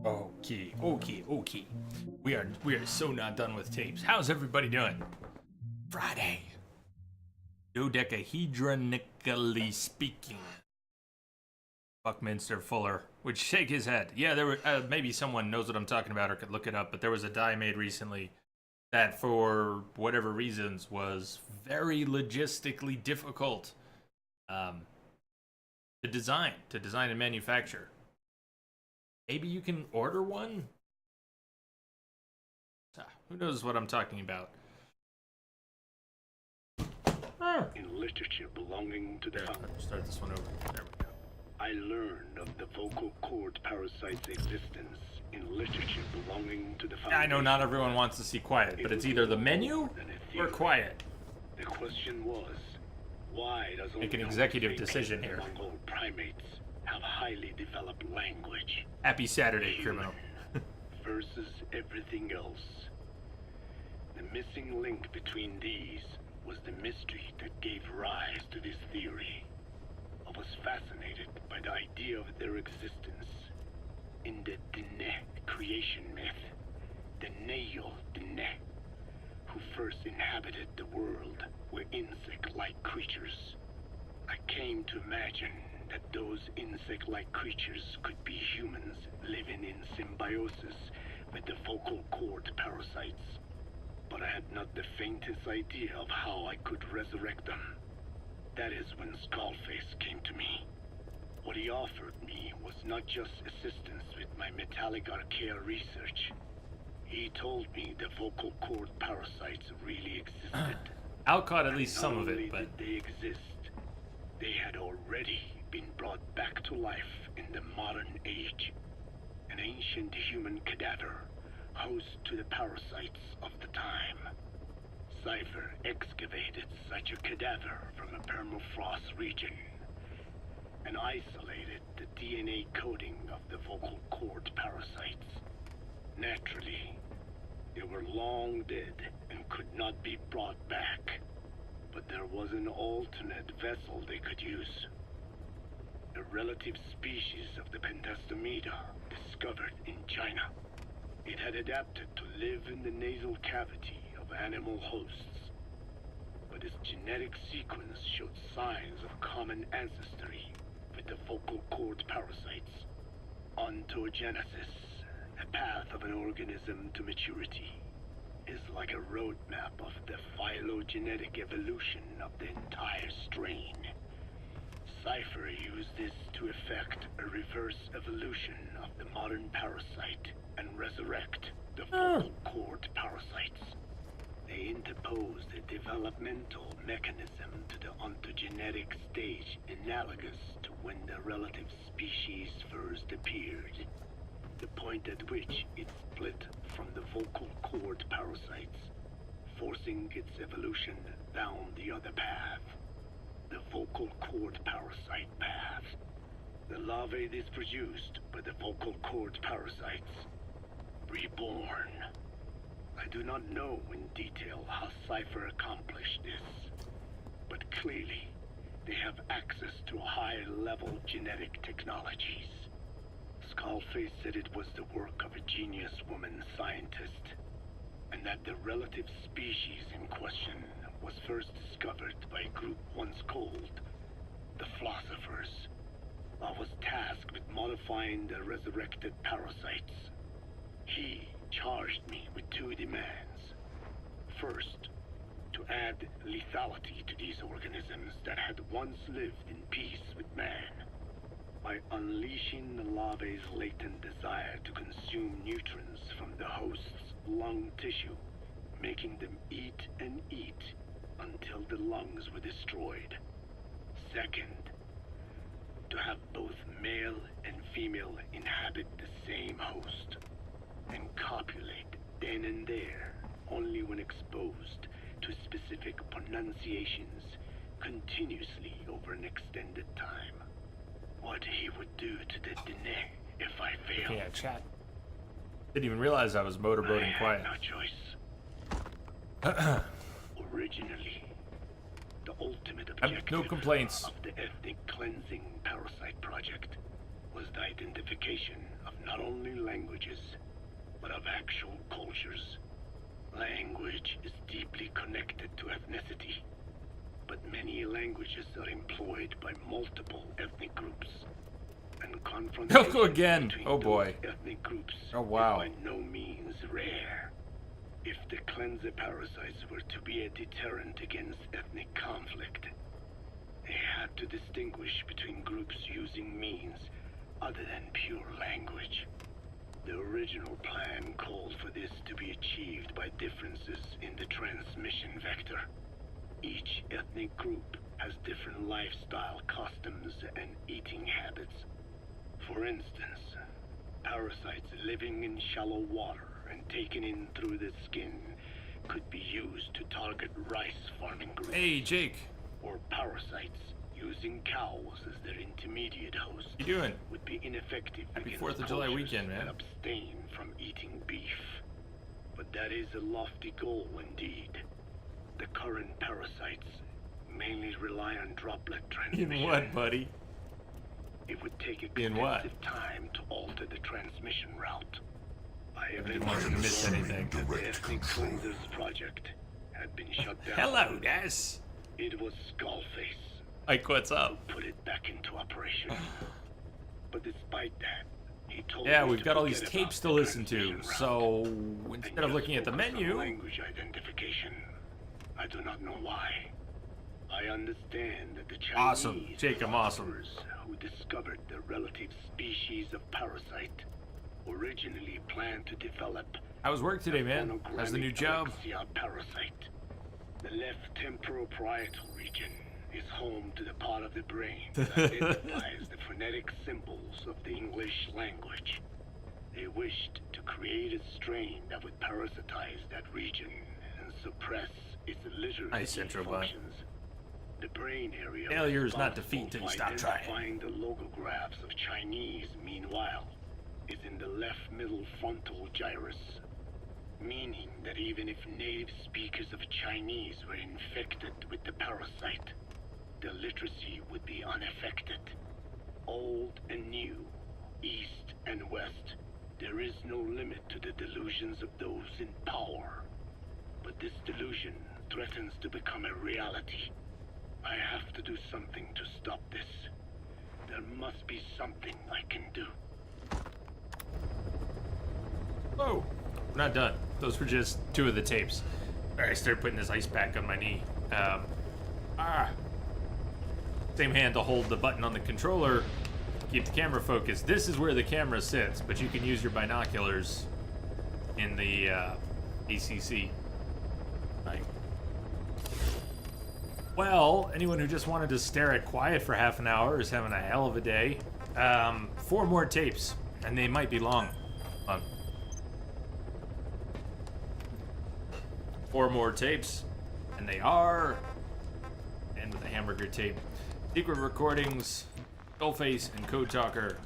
Okay. We are so not done with tapes. How's everybody doing? Friday. Dodecahedronically speaking. Buckminster Fuller would shake his head. Yeah, there were maybe someone knows what I'm talking about or could look it up, but there was a die made recently that, for whatever reasons, was very logistically difficult to design and manufacture. Maybe you can order one? Who knows what I'm talking about? In literature belonging to the Start this one over. There we go. I learned of the vocal cord parasite's existence in literature belonging to the I know not everyone wants to see quiet, but it's either the menu or quiet. The question was, why does Make an executive decision here. Mongol primates have highly developed language? Happy Saturday, criminal. Versus everything else. The missing link between these was the mystery that gave rise to this theory. I was fascinated by the idea of their existence. In the Dene creation myth, the Neyo Dene, who first inhabited the world, were insect-like creatures. I came to imagine that those insect-like creatures could be humans living in symbiosis with the vocal cord parasites. But I had not the faintest idea of how I could resurrect them. That is when Skullface came to me. What he offered me was not just assistance with my metallic archaea research. He told me the vocal cord parasites really existed. Alcott at least some of it, but they exist. They had already been brought back to life in the modern age. An ancient human cadaver, host to the parasites of the time. Cypher excavated such a cadaver from a permafrost region and isolated the DNA coding of the vocal cord parasites. Naturally, they were long dead and could not be brought back, but there was an alternate vessel they could use. A relative species of the Pentastomida discovered in China. It had adapted to live in the nasal cavity of animal hosts, but its genetic sequence showed signs of common ancestry with the vocal cord parasites. Ontogenesis, a path of an organism to maturity, is like a roadmap of the phylogenetic evolution of the entire strain. Cypher used this to effect a reverse evolution of the modern parasite and resurrect the vocal cord parasites. They interposed a developmental mechanism to the ontogenetic stage analogous to when the relative species first appeared, the point at which it split from the vocal cord parasites, forcing its evolution down the other path, the vocal cord parasite path. The larvae is produced by the vocal cord parasites, reborn. I do not know in detail how Cypher accomplished this, but clearly they have access to high-level genetic technologies. Skullface said it was the work of a genius woman scientist, and that the relative species in question was first discovered by a group once called the Philosophers. I was tasked with modifying the resurrected parasites. He charged me with two demands. First, to add lethality to these organisms that had once lived in peace with man, by unleashing the larvae's latent desire to consume nutrients from the host's lung tissue, making them eat and eat until the lungs were destroyed. Second, to have both male and female inhabit the same host and copulate then and there, only when exposed to specific pronunciations continuously over an extended time. What he would do to the Dene if I failed. Yeah, chat. Didn't even realize I was motorboating quiet. No choice. Originally, the ultimate objective no complaints. of the ethnic cleansing parasite project was the identification of not only languages, but of actual cultures. Language is deeply connected to ethnicity, but many languages are employed by multiple ethnic groups, and confrontation Go again. between Oh boy. those ethnic groups Oh, wow. is by no means rare. If the cleanser parasites were to be a deterrent against ethnic conflict, they had to distinguish between groups using means other than pure language. The original plan called for this to be achieved by differences in the transmission vector. Each ethnic group has different lifestyle customs and eating habits. For instance, parasites living in shallow water and taken in through the skin could be used to target rice farming groups. Hey, Jake. Or parasites using cows as their intermediate hosts You doing? would be ineffective Happy against 4th of July cultures weekend, man. that abstain from eating beef. But that is a lofty goal indeed. The current parasites mainly rely on droplet transmission. In what, buddy? It would take In what? extensive time to alter the transmission route. I didn't want you to miss anything. The Ethnic Cleansers project had been shut down. Hello, Des. It was Skullface Like, what's up? who put it back into operation. But despite that, he told Yeah, me we've to got all these forget about tapes the to listen to, transmission route so and instead of just looking at the focus on menu, language identification. I do not know why. I understand that the Chinese Awesome. Jake, I'm awesome. philosophers who discovered the relative species of parasite originally planned to develop how was work today, man? How's the new job? Alexia parasite. The left temporal parietal region is home to the part of the brain that identifies the phonetic symbols of the English language. They wished to create a strain that would parasitize that region and suppress its literacy Nice intro, bud. functions. The brain area Failure is not responsible defeat till you for stop trying. identifying the logographs of Chinese, meanwhile, is in the left middle frontal gyrus, meaning that even if native speakers of Chinese were infected with the parasite, their literacy would be unaffected. Old and new, east and west, there is no limit to the delusions of those in power. But this delusion threatens to become a reality. I have to do something to stop this. There must be something I can do. Oh, we're not done. Those were just 2 of the tapes. All right, I started putting this ice pack on my knee. Same hand to hold the button on the controller, keep the camera focused. This is where the camera sits, but you can use your binoculars in the ACC. Right. Well, anyone who just wanted to stare at quiet for half an hour is having a hell of a day. 4 more tapes, and they might be long. 4 more tapes, and they are. And with a hamburger tape. Secret recordings, Skullface, and Code Talker.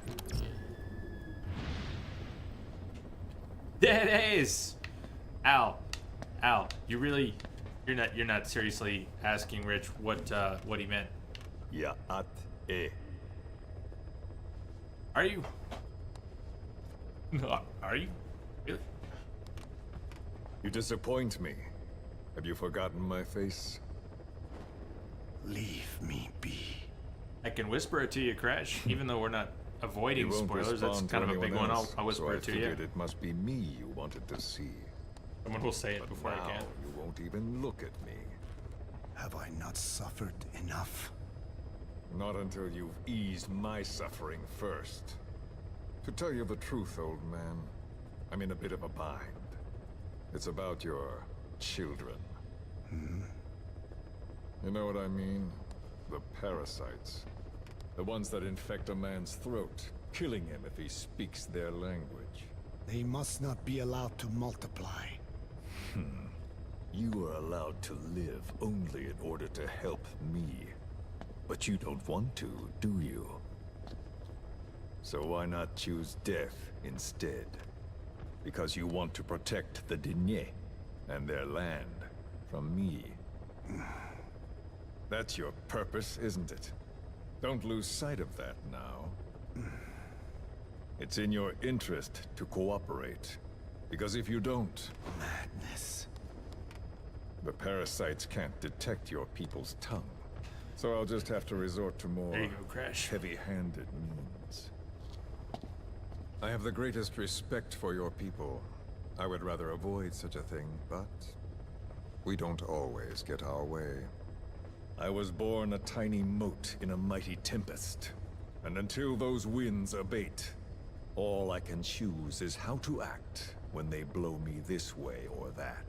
Dead Ace! Al, you're not seriously asking Rich what he meant. Ya at e. Are you? No, are you? Really? You disappoint me. Have you forgotten my face? Leave me be. I can whisper it to you, Crash, even though we're not avoiding You won't spoilers. That's respond kind to of a big anyone one. else, I'll whisper so I it to you. figured it must be me you wanted to see. Someone will say it But before now I can. you won't even look at me. Have I not suffered enough? Not until you've eased my suffering first. To tell you the truth, old man, I'm in a bit of a bind. It's about your children. You know what I mean? The parasites. The ones that infect a man's throat, killing him if he speaks their language. They must not be allowed to multiply. You are allowed to live only in order to help me. But you don't want to, do you? So why not choose death instead? Because you want to protect the Diné and their land from me. That's your purpose, isn't it? Don't lose sight of that now. It's in your interest to cooperate. Because if you don't, Madness. the parasites can't detect your people's tongue. So I'll just have to resort to more There you go, Crash. heavy-handed means. I have the greatest respect for your people. I would rather avoid such a thing, but we don't always get our way. I was born a tiny mote in a mighty tempest, and until those winds abate, all I can choose is how to act when they blow me this way or that.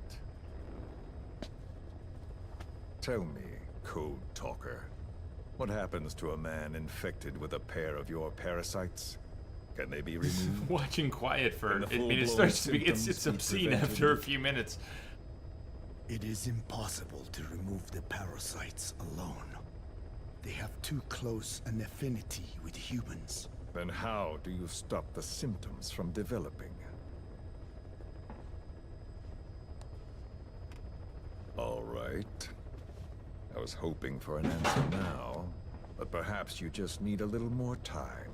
Tell me, Code Talker, what happens to a man infected with a pair of your parasites? Can they be removed? Watching quiet for And the I mean, it full-blown starts to be symptoms it's be obscene prevented? after a few minutes. It is impossible to remove the parasites alone. They have too close an affinity with humans. Then how do you stop the symptoms from developing? All right. I was hoping for an answer now, but perhaps you just need a little more time.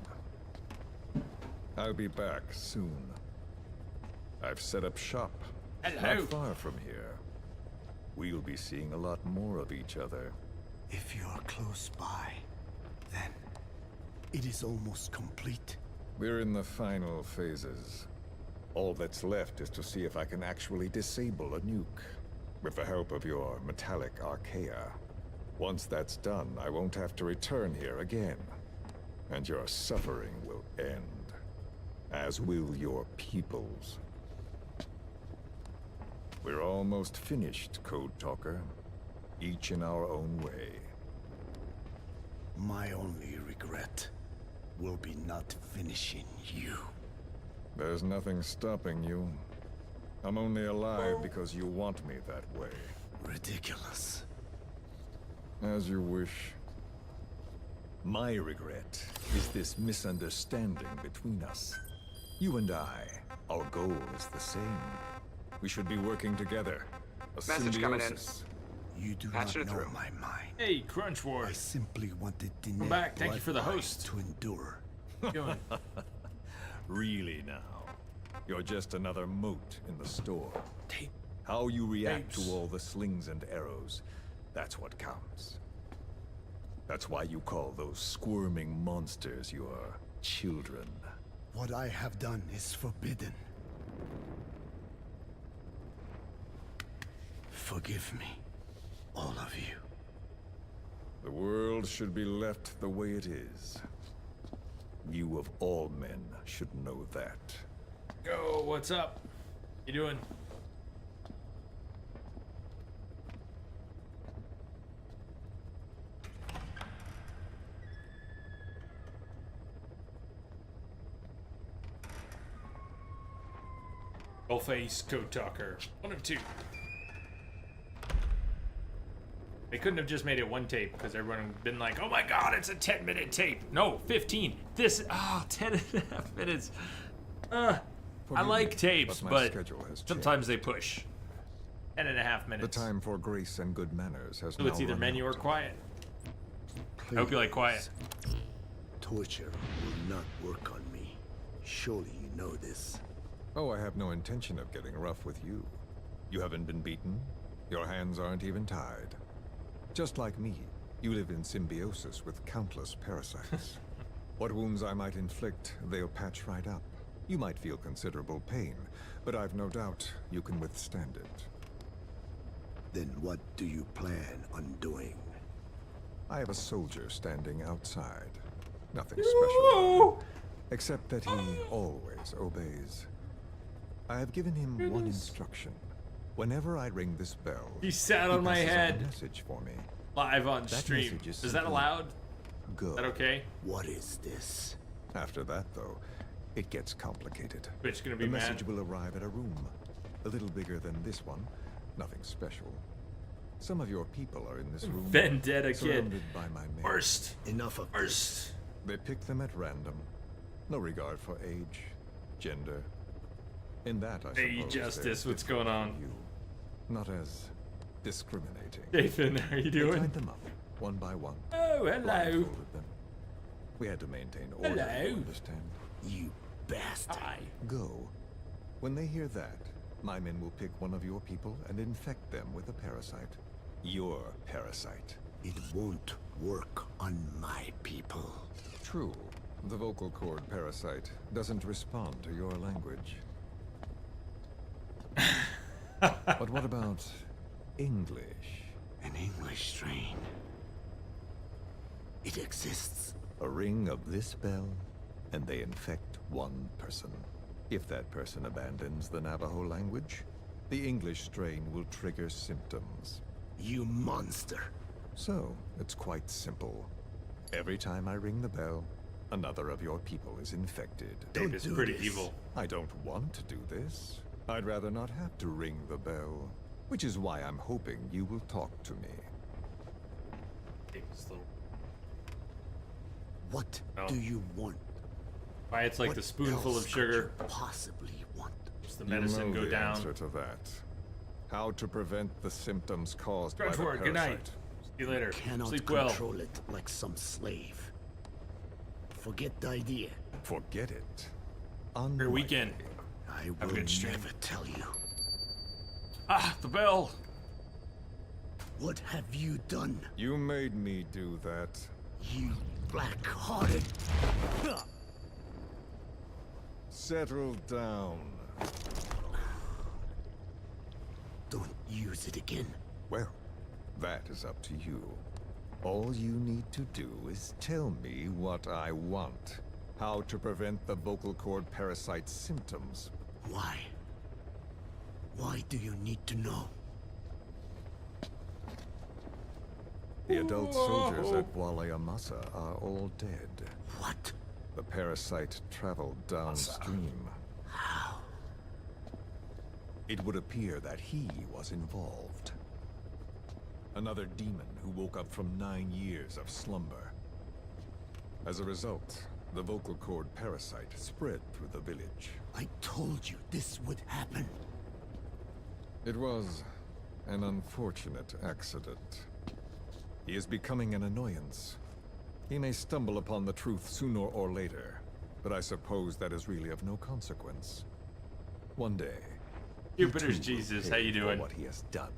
I'll be back soon. I've set up shop. Hello. Not far from here. We'll be seeing a lot more of each other. If you're close by, then it is almost complete. We're in the final phases. All that's left is to see if I can actually disable a nuke, with the help of your metallic archaea. Once that's done, I won't have to return here again, and your suffering will end, as will your people's. We're almost finished, Code Talker, each in our own way. My only regret will be not finishing you. There's nothing stopping you. I'm only alive because you want me that way. Ridiculous. As you wish. My regret is this misunderstanding between us. You and I, our goal is the same. We should be working together. A Message coming in. symbiosis. You do Patch not it know through. my mind. Hey, Crunch War. I simply wanted the Welcome back. Thank you for the host. to endure. How you doing? Really now. You're just another mote in the store. Tape. How you react Tapes. to all the slings and arrows, that's what counts. That's why you call those squirming monsters your children. What I have done is forbidden. Forgive me, all of you. The world should be left the way it is. You of all men should know that. Go, what's up? You doing? Face Code Talker. 1 of 2. They couldn't have just made it one tape because everyone would have been like, oh my god, it's a 10-minute tape. No, 15. This, 10 and a half minutes. I Forgive like me, tapes, my but schedule has sometimes they push. 10 and a half The minutes. time for grace and good manners has So now it's either run menu or out. quiet. I hope you like quiet. Torture will not work on me. Surely you know this. Oh, I have no intention of getting rough with you. You haven't been beaten. Your hands aren't even tied. Just like me, you live in symbiosis with countless parasites. What wounds I might inflict, they'll patch right up. You might feel considerable pain, but I've no doubt you can withstand it. Then what do you plan on doing? I have a soldier standing outside. Nothing special, except that he always obeys. I have given him one instruction. Whenever I ring this bell, He sat he on my passes on a head message for me. live on That stream. message is Is that simple. allowed? Go. Is that okay? What is this? After that, though, it gets complicated. Bitch gonna be The mad. message will arrive at a room, a little bigger than this one. Nothing special. Some of your people are in this room. Vendetta kid. surrounded by my men. Worst. Enough of this. Worst. They pick them at random. No regard for age, gender. In that, I Hey, suppose Justice, there's what's difference going on? from You. Not as discriminating. Nathan, how you They doing? tied them up, one by one. Oh, hello. blindfolded them. We had to maintain order, Hello. you understand? You bastard. Go. When they hear that, my men will pick one of your people and infect them with a parasite. Your parasite. It won't work on my people. True. The vocal cord parasite doesn't respond to your language. But what about English? An English strain. It exists. A ring of this bell, and they infect one person. If that person abandons the Navajo language, the English strain will trigger symptoms. You monster. So, it's quite simple. Every time I ring the bell, another of your people is infected. Abe is do pretty this. evil. I don't want to do this. I'd rather not have to ring the bell, which is why I'm hoping you will talk to me. Abe's little. What Oh. do you want? Why it's like What the spoonful else of could sugar. you possibly want? Does the You medicine know go the down? answer to that. How to prevent the symptoms caused by the Trudgeworth, parasite. good night. See you later. Cannot Sleep well. control it like some slave. Forget the idea. Forget it. Great weekend. I a will good stream. never tell you. Ah, the bell. What have you done, You made me do that. you black-hearted? Settle down. Don't use it again. Well, that is up to you. All you need to do is tell me what I want. How to prevent the vocal cord parasite symptoms. Why? Why do you need to know? The adult soldiers at Waliamasa are all dead. What? The parasite traveled downstream. How? It would appear that he was involved. Another demon who woke up from 9 years of slumber. As a result, the vocal cord parasite spread through the village. I told you this would happen. It was an unfortunate accident. He is becoming an annoyance. He may stumble upon the truth sooner or later, but I suppose that is really of no consequence. One day, he Jupiter's too will Jesus, pay how you for doing? what he has done.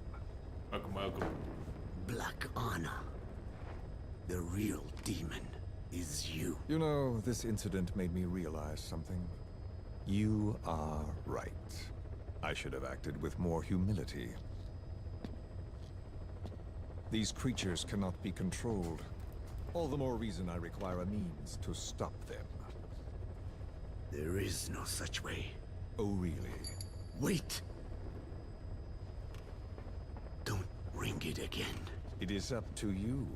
Welcome, welcome. Black Anna. The real demon is you. You know, this incident made me realize something. You are right. I should have acted with more humility. These creatures cannot be controlled. All the more reason I require a means to stop them. There is no such way. Oh, really? Wait! Don't ring it again. It is up to you.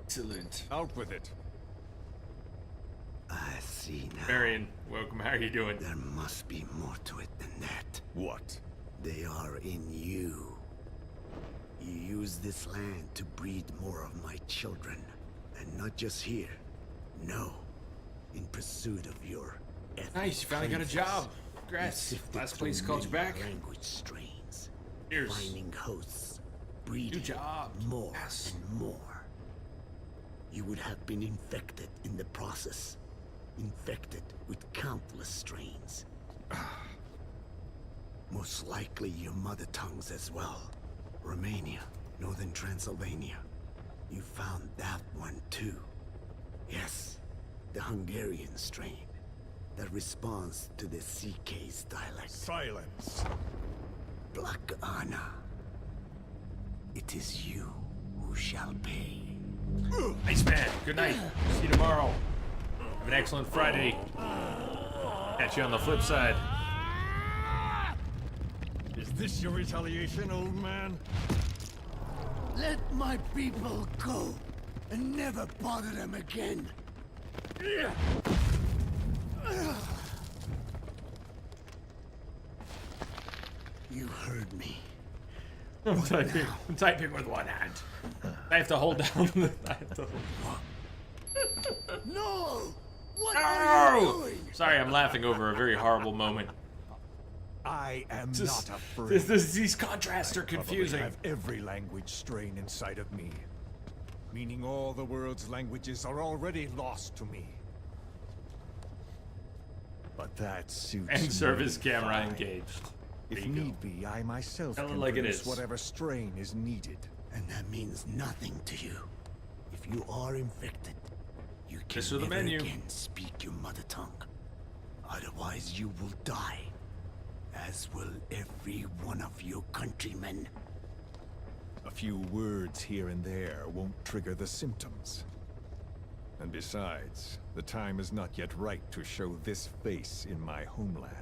Excellent. Out with it. I see now. Marion, welcome. How are you doing? There must be more to it than that. What? They are in you. You use this land to breed more of my children. And not just here. No. In pursuit of your ethnic Nice, you finally got a cleanses. job. You Congrats. sifted Last through place called you many back. language strains. Cheers. Finding hosts. Breeding job. more Yes. and more. You would have been infected in the process. Infected with countless strains. Most likely your mother tongues as well. Romania, northern Transylvania. You found that one too. Yes, the Hungarian strain that responds to the CK's dialect. Silence! Black Anna. It is you who shall pay. Nice man. Good night. See you tomorrow. Have an excellent Friday. Catch you on the flip side. Is this your retaliation, old man? Let my people go and never bother them again. You heard me. I'm typing with one hand. I have to hold down the. I have to No! What are you No! doing? Sorry, I'm laughing over a very horrible moment. I am Just- not afraid. These contrasts are confusing. I have every language strain inside of me. Meaning all the world's languages are already lost to me. But that suits And service me camera fine. engaged. There If you go. need be, I myself Tell it can like it produce is. whatever strain is needed. And that means nothing to you. If you are infected, you can This is the never menu. again speak your mother tongue. Otherwise, you will die, as will every one of your countrymen. A few words here and there won't trigger the symptoms. And besides, the time is not yet right to show this face in my homeland.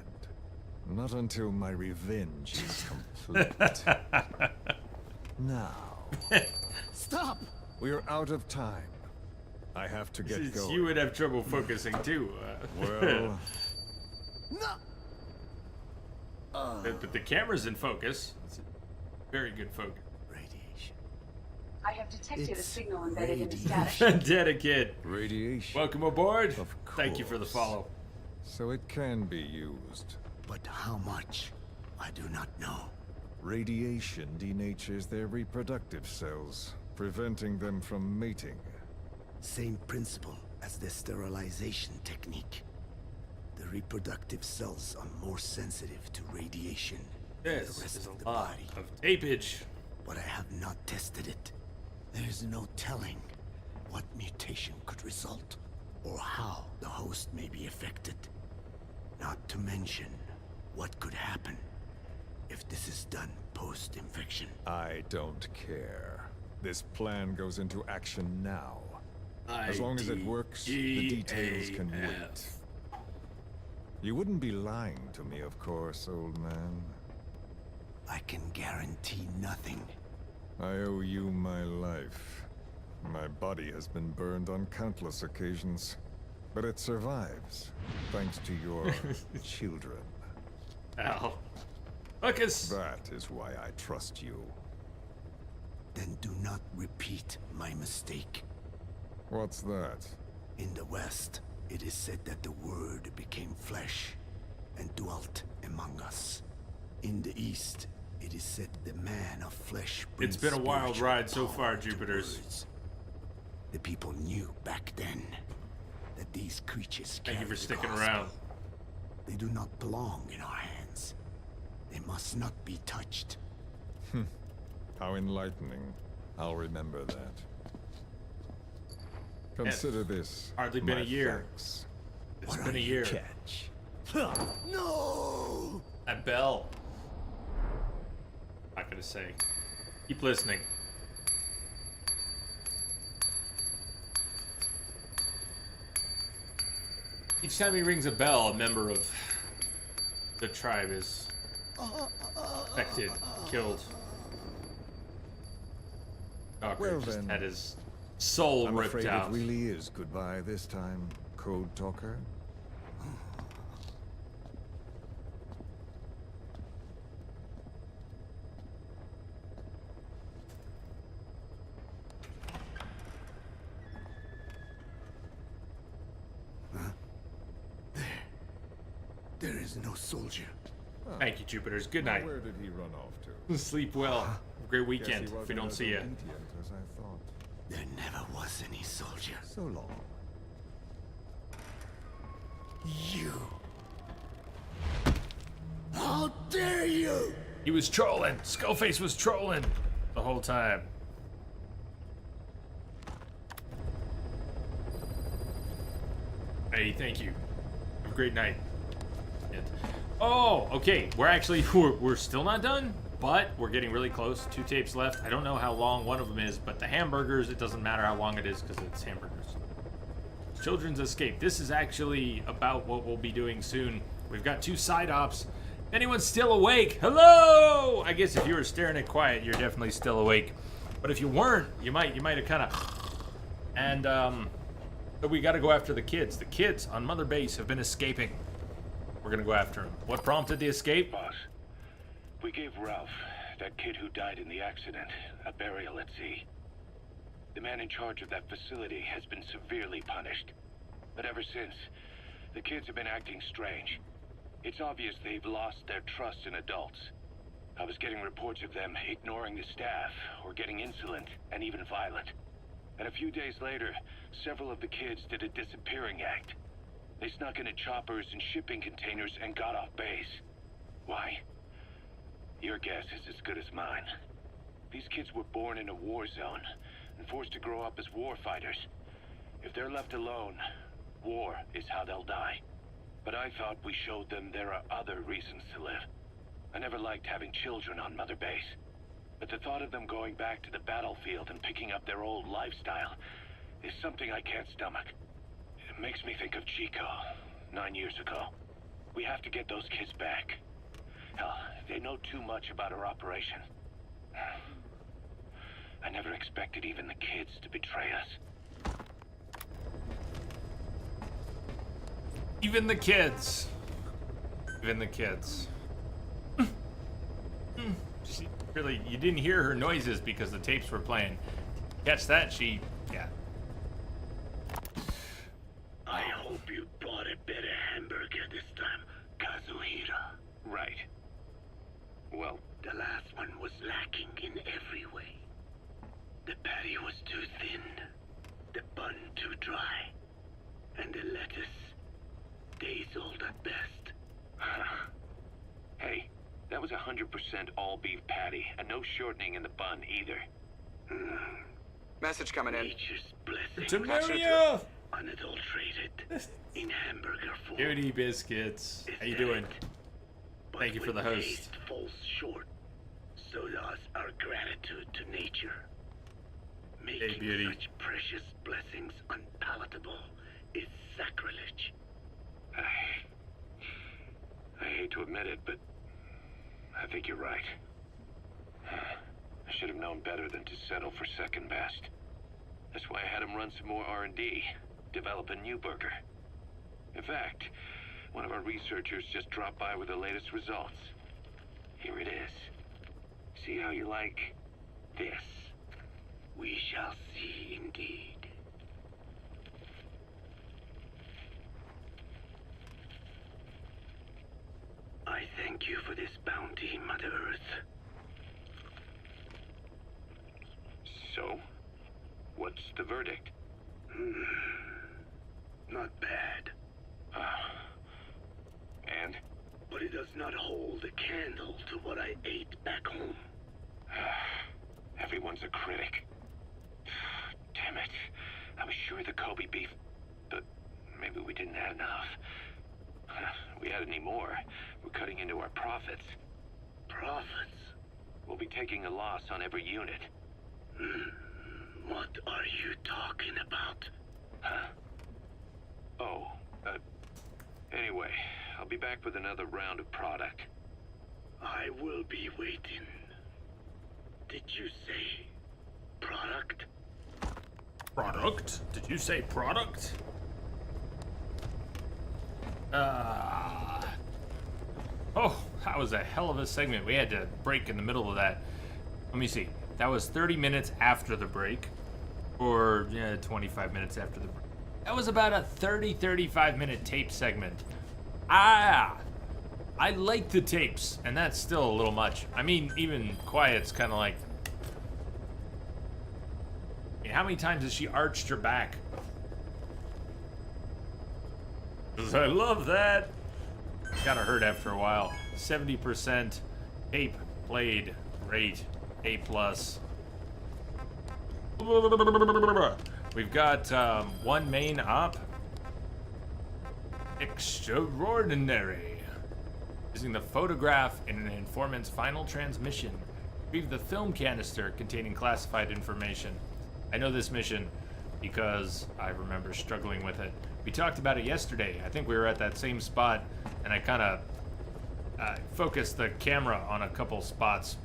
Not until my revenge is complete. Now, Stop! we're out of time. I have to get going. You would have trouble focusing too. Well, No! but the camera's in focus. It's a very good focus. Radiation. I have detected a It's signal embedded in the radiation. static. Data kid, radiation. welcome aboard. Of Thank you for the course. follow. So it can be used. But how much? I do not know. Radiation denatures their reproductive cells, preventing them from mating. Same principle as the sterilization technique. The reproductive cells are more sensitive to radiation than This the rest is of a the lot body. of tapage. But I have not tested it. There is no telling what mutation could result, or how the host may be affected. Not to mention what could happen if this is done post-infection. I don't care. This plan goes into action now. As long as it works, the details can wait. You wouldn't be lying to me, of course, old man. I can guarantee nothing. I owe you my life. My body has been burned on countless occasions, but it survives, thanks to your children. Al. Lucas. That is why I trust you. Then do not repeat my mistake. What's that? In the West, it is said that the Word became flesh and dwelt among us. In the East, it is said the man of flesh brings It's been a wild spiritual ride so power far, to Jupiters. words. The people knew back then that these creatures Thank you carry for the sticking gospel. around. They do not belong in our hands. They must not be touched. How enlightening. I'll remember that. Consider this. Hardly been my a year. thanks. It's What been are a you year. Catch. No! That bell. Not gonna say. Keep listening. Each time he rings a bell, a member of the tribe is affected, killed. Docker Well just then, had his soul I'm ripped afraid out. it really is goodbye this time, Code Talker. There is no soldier. Thank you, Jupiters. Good night. Where did he run off to? Sleep well. Have a great Guess weekend he if we wasn't don't as see you. obedient as I thought. There never was any soldier. So long. You! How dare you! He was trolling. Skullface was trolling the whole time. Hey, thank you. Have a great night. Oh, okay. We're actually we're still not done, but we're getting really close. 2 tapes left. I don't know how long one of them is, but the hamburgers, it doesn't matter how long it is because it's hamburgers. Children's Escape. This is actually about what we'll be doing soon. We've got 2 side ops. Anyone still awake? Hello! I guess if you were staring at quiet, you're definitely still awake. But if you weren't, you might have kind of. And but we got to go after the kids. The kids on Mother Base have been escaping. We're gonna go after them. What prompted the escape? Boss, we gave Ralph, that kid who died in the accident, a burial at sea. The man in charge of that facility has been severely punished. But ever since, the kids have been acting strange. It's obvious they've lost their trust in adults. I was getting reports of them ignoring the staff, or getting insolent, and even violent. And a few days later, several of the kids did a disappearing act. They snuck into choppers and shipping containers and got off base. Why? Your guess is as good as mine. These kids were born in a war zone and forced to grow up as war fighters. If they're left alone, war is how they'll die. But I thought we showed them there are other reasons to live. I never liked having children on Mother Base. But the thought of them going back to the battlefield and picking up their old lifestyle is something I can't stomach. It makes me think of Chico, 9 years ago. We have to get those kids back. Hell, they know too much about our operation. I never expected even the kids to betray us. Even the kids. Even the kids. She really, you didn't hear her noises because the tapes were playing. Catch that? Yeah. I hope you bought a better hamburger this time, Kazuhira. Right. Well, the last one was lacking in every way. The patty was too thin, the bun too dry, and the lettuce days old at best. Hey, that was 100% all beef patty, and no shortening in the bun either. Message coming in. Nature's blessing. To Maria! Unadulterated in hamburger form. Beauty biscuits. How you doing? Thank you for the host. Taste falls short, so does our gratitude to nature. Making Beauty. such precious blessings unpalatable is sacrilege. I hate to admit it, but I think you're right. I should have known better than to settle for second best. That's why I had him run some more R&D, develop a new burger. In fact, one of our researchers just dropped by with the latest results. Here it is. See how you like this? We shall see indeed. I thank you for this bounty, Mother Earth. So, what's the verdict? Not bad. And? But it does not hold a candle to what I ate back home. Everyone's a critic. Damn it. I was sure the Kobe beef, but maybe we didn't add enough. If we add any more, we're cutting into our profits. Profits? We'll be taking a loss on every unit. What are you talking about? Huh? Oh, anyway, I'll be back with another round of product. I will be waiting. Did you say product? Product? Did you say product? Oh, that was a hell of a segment. We had to break in the middle of that. Let me see. That was 30 minutes after the break. Or 25 minutes after the break. That was about a 35 minute tape segment. I like the tapes, and that's still a little much. I mean, even Quiet's kind of like... I mean, how many times has she arched her back? 'Cause I love that. Gotta hurt after a while. 70% tape played. Great. A+. We've got one main op. Extraordinary. Using the photograph in an informant's final transmission. Retrieve the film canister containing classified information. I know this mission because I remember struggling with it. We talked about it yesterday. I think we were at that same spot, and I kind of focused the camera on a couple spots.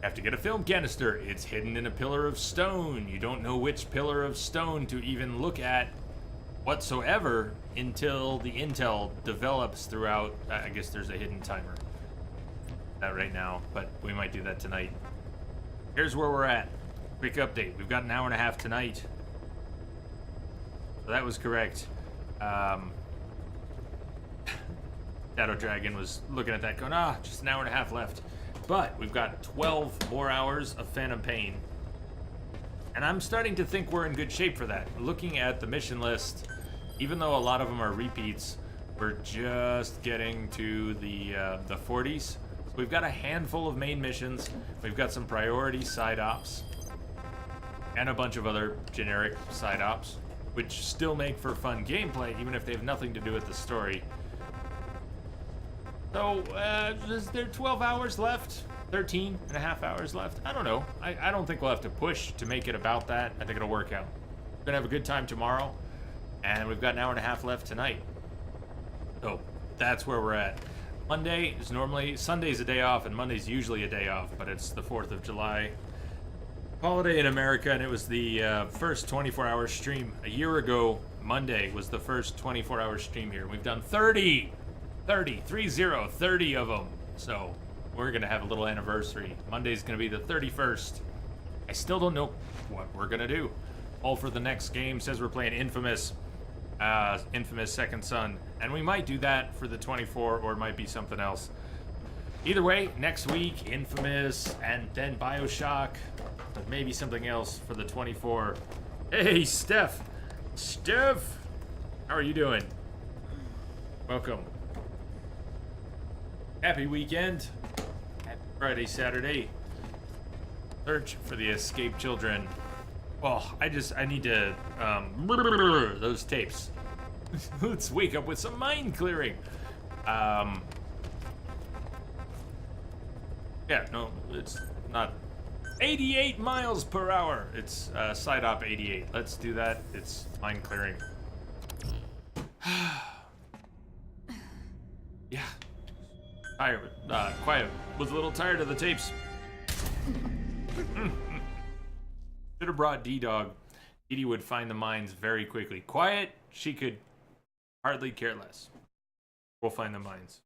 Have to get a film canister. It's hidden in a pillar of stone. You don't know which pillar of stone to even look at whatsoever until the intel develops throughout. I guess there's a hidden timer. Not right now, but we might do that tonight. Here's where we're at. Quick update. We've got an hour and a half tonight. So that was correct. Shadow Dragon was looking at that going, just an hour and a half left. But we've got 12 more hours of Phantom Pain. And I'm starting to think we're in good shape for that. Looking at the mission list, Even though a lot of them are repeats, we're just getting to the 40s. So we've got a handful of main missions. We've got some priority side ops. And a bunch of other generic side ops, which still make for fun gameplay, even if they have nothing to do with the story. So, is there 12 hours left? 13 and a half hours left? I don't know. I don't think we'll have to push to make it about that. I think it'll work out. We're gonna have a good time tomorrow, and we've got an hour and a half left tonight. So, that's where we're at. Monday is normally, Sunday's a day off, and Monday's usually a day off, but it's the 4th of July. Holiday in America, and it was the first 24-hour stream. A year ago, Monday was the first 24-hour stream here. We've done 30 of them. So we're going to have a little anniversary. Monday's going to be the 31st. I still don't know what we're going to do. All for the next game says we're playing Infamous Second Son. And we might do that for the 24, or it might be something else. Either way, next week, Infamous, and then Bioshock. But maybe something else for the 24. Hey, Steph! Steph! How are you doing? Welcome. Happy weekend. Happy Friday, Saturday. Search for the escaped children. Oh, I need to, those tapes. Let's wake up with some mind clearing. Yeah, no, it's not. 88 miles per hour. It's side op 88. Let's do that. It's mind clearing. Yeah. Tired. Quiet. Was a little tired of the tapes. Should have brought D-Dog. Edie would find the mines very quickly. Quiet. She could hardly care less. We'll find the mines.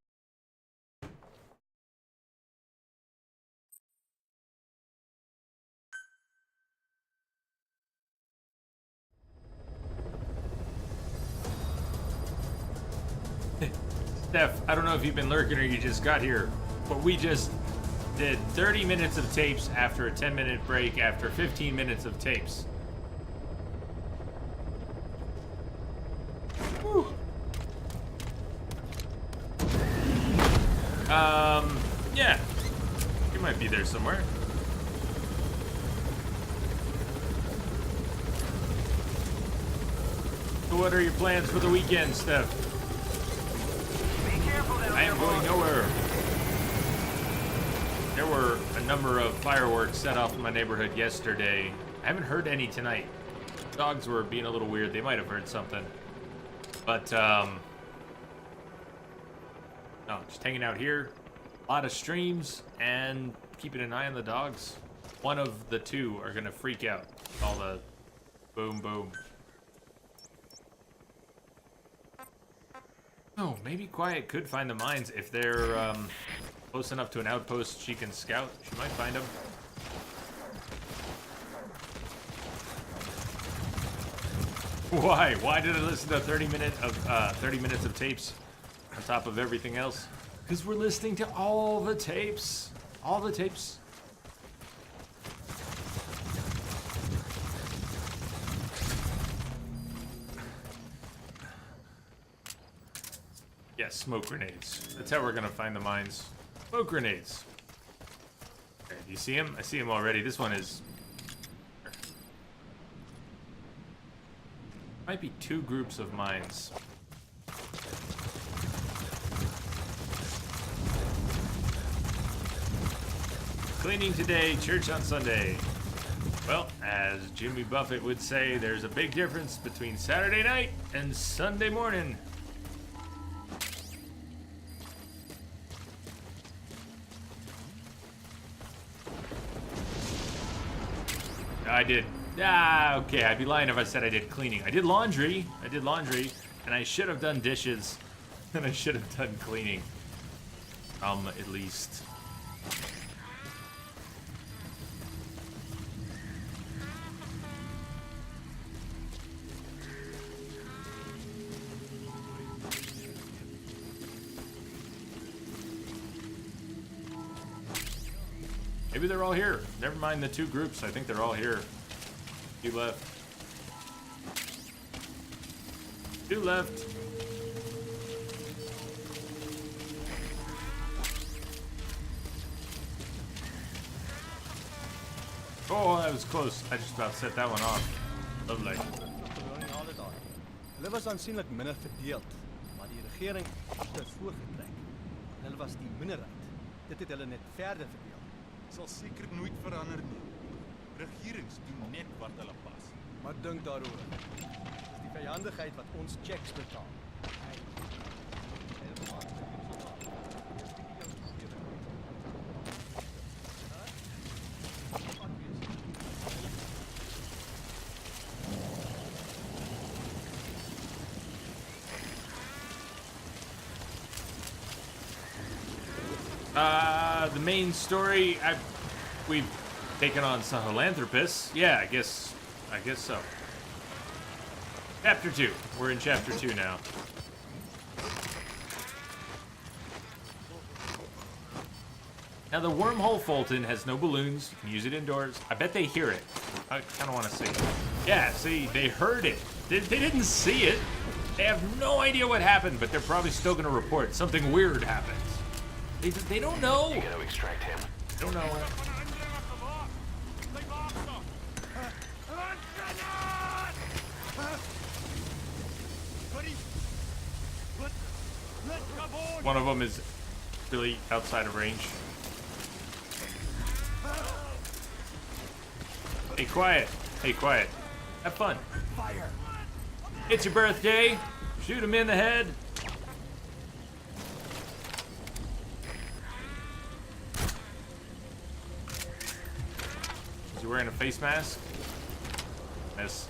Steph, I don't know if you've been lurking or you just got here, but we just did 30 minutes of tapes after a 10-minute break after 15 minutes of tapes. Whew. Yeah. You might be there somewhere. So what are your plans for the weekend, Steph? I am going nowhere. There were a number of fireworks set off in my neighborhood yesterday. I haven't heard any tonight. Dogs were being a little weird. They might have heard something. But, no, just hanging out here. A lot of streams and keeping an eye on the dogs. One of the two are going to freak out. All the boom, boom. Oh, maybe Quiet could find the mines if they're close enough to an outpost she can scout. She might find them. Why? Why did I listen to 30 minutes of tapes on top of everything else? Because we're listening to all the tapes. All the tapes. Yeah, smoke grenades. That's how we're gonna find the mines. Smoke grenades. Okay, do you see him? I see him already. This one is... Might be two groups of mines. Cleaning today, church on Sunday. Well, as Jimmy Buffett would say, there's a big difference between Saturday night and Sunday morning. I did. Okay, I'd be lying if I said I did cleaning. I did laundry, and I should have done dishes, and I should have done cleaning. At least. Maybe they're all here. Never mind the two groups. I think they're all here. You left. Two left. Oh, that was close. I just about set that one off. Lovely. Hulle was aansienlik minder verdeeld, maar die regering het dit voorgetrek. Hulle was die minderheid. Dit het hulle net verder verdeel. Sal seker nooit verander nie. Regerings doen net wat hulle pas. Maar dink daaroor. Dis die vyandigheid wat ons checks betaal. The main story, we've taken on Sahelanthropus. Yeah, I guess so. Chapter 2. We're in chapter 2 now. Now the wormhole Fulton has no balloons. You can use it indoors. I bet they hear it. I kind of want to see. Yeah, see, they heard it. They didn't see it. They have no idea what happened, but they're probably still going to report something weird happened. They don't know. You gotta extract him. They don't know. One of them is really outside of range. Hey, quiet. Hey, quiet. Have fun. Fire. It's your birthday. Shoot him in the head. Is he wearing a face mask? Miss.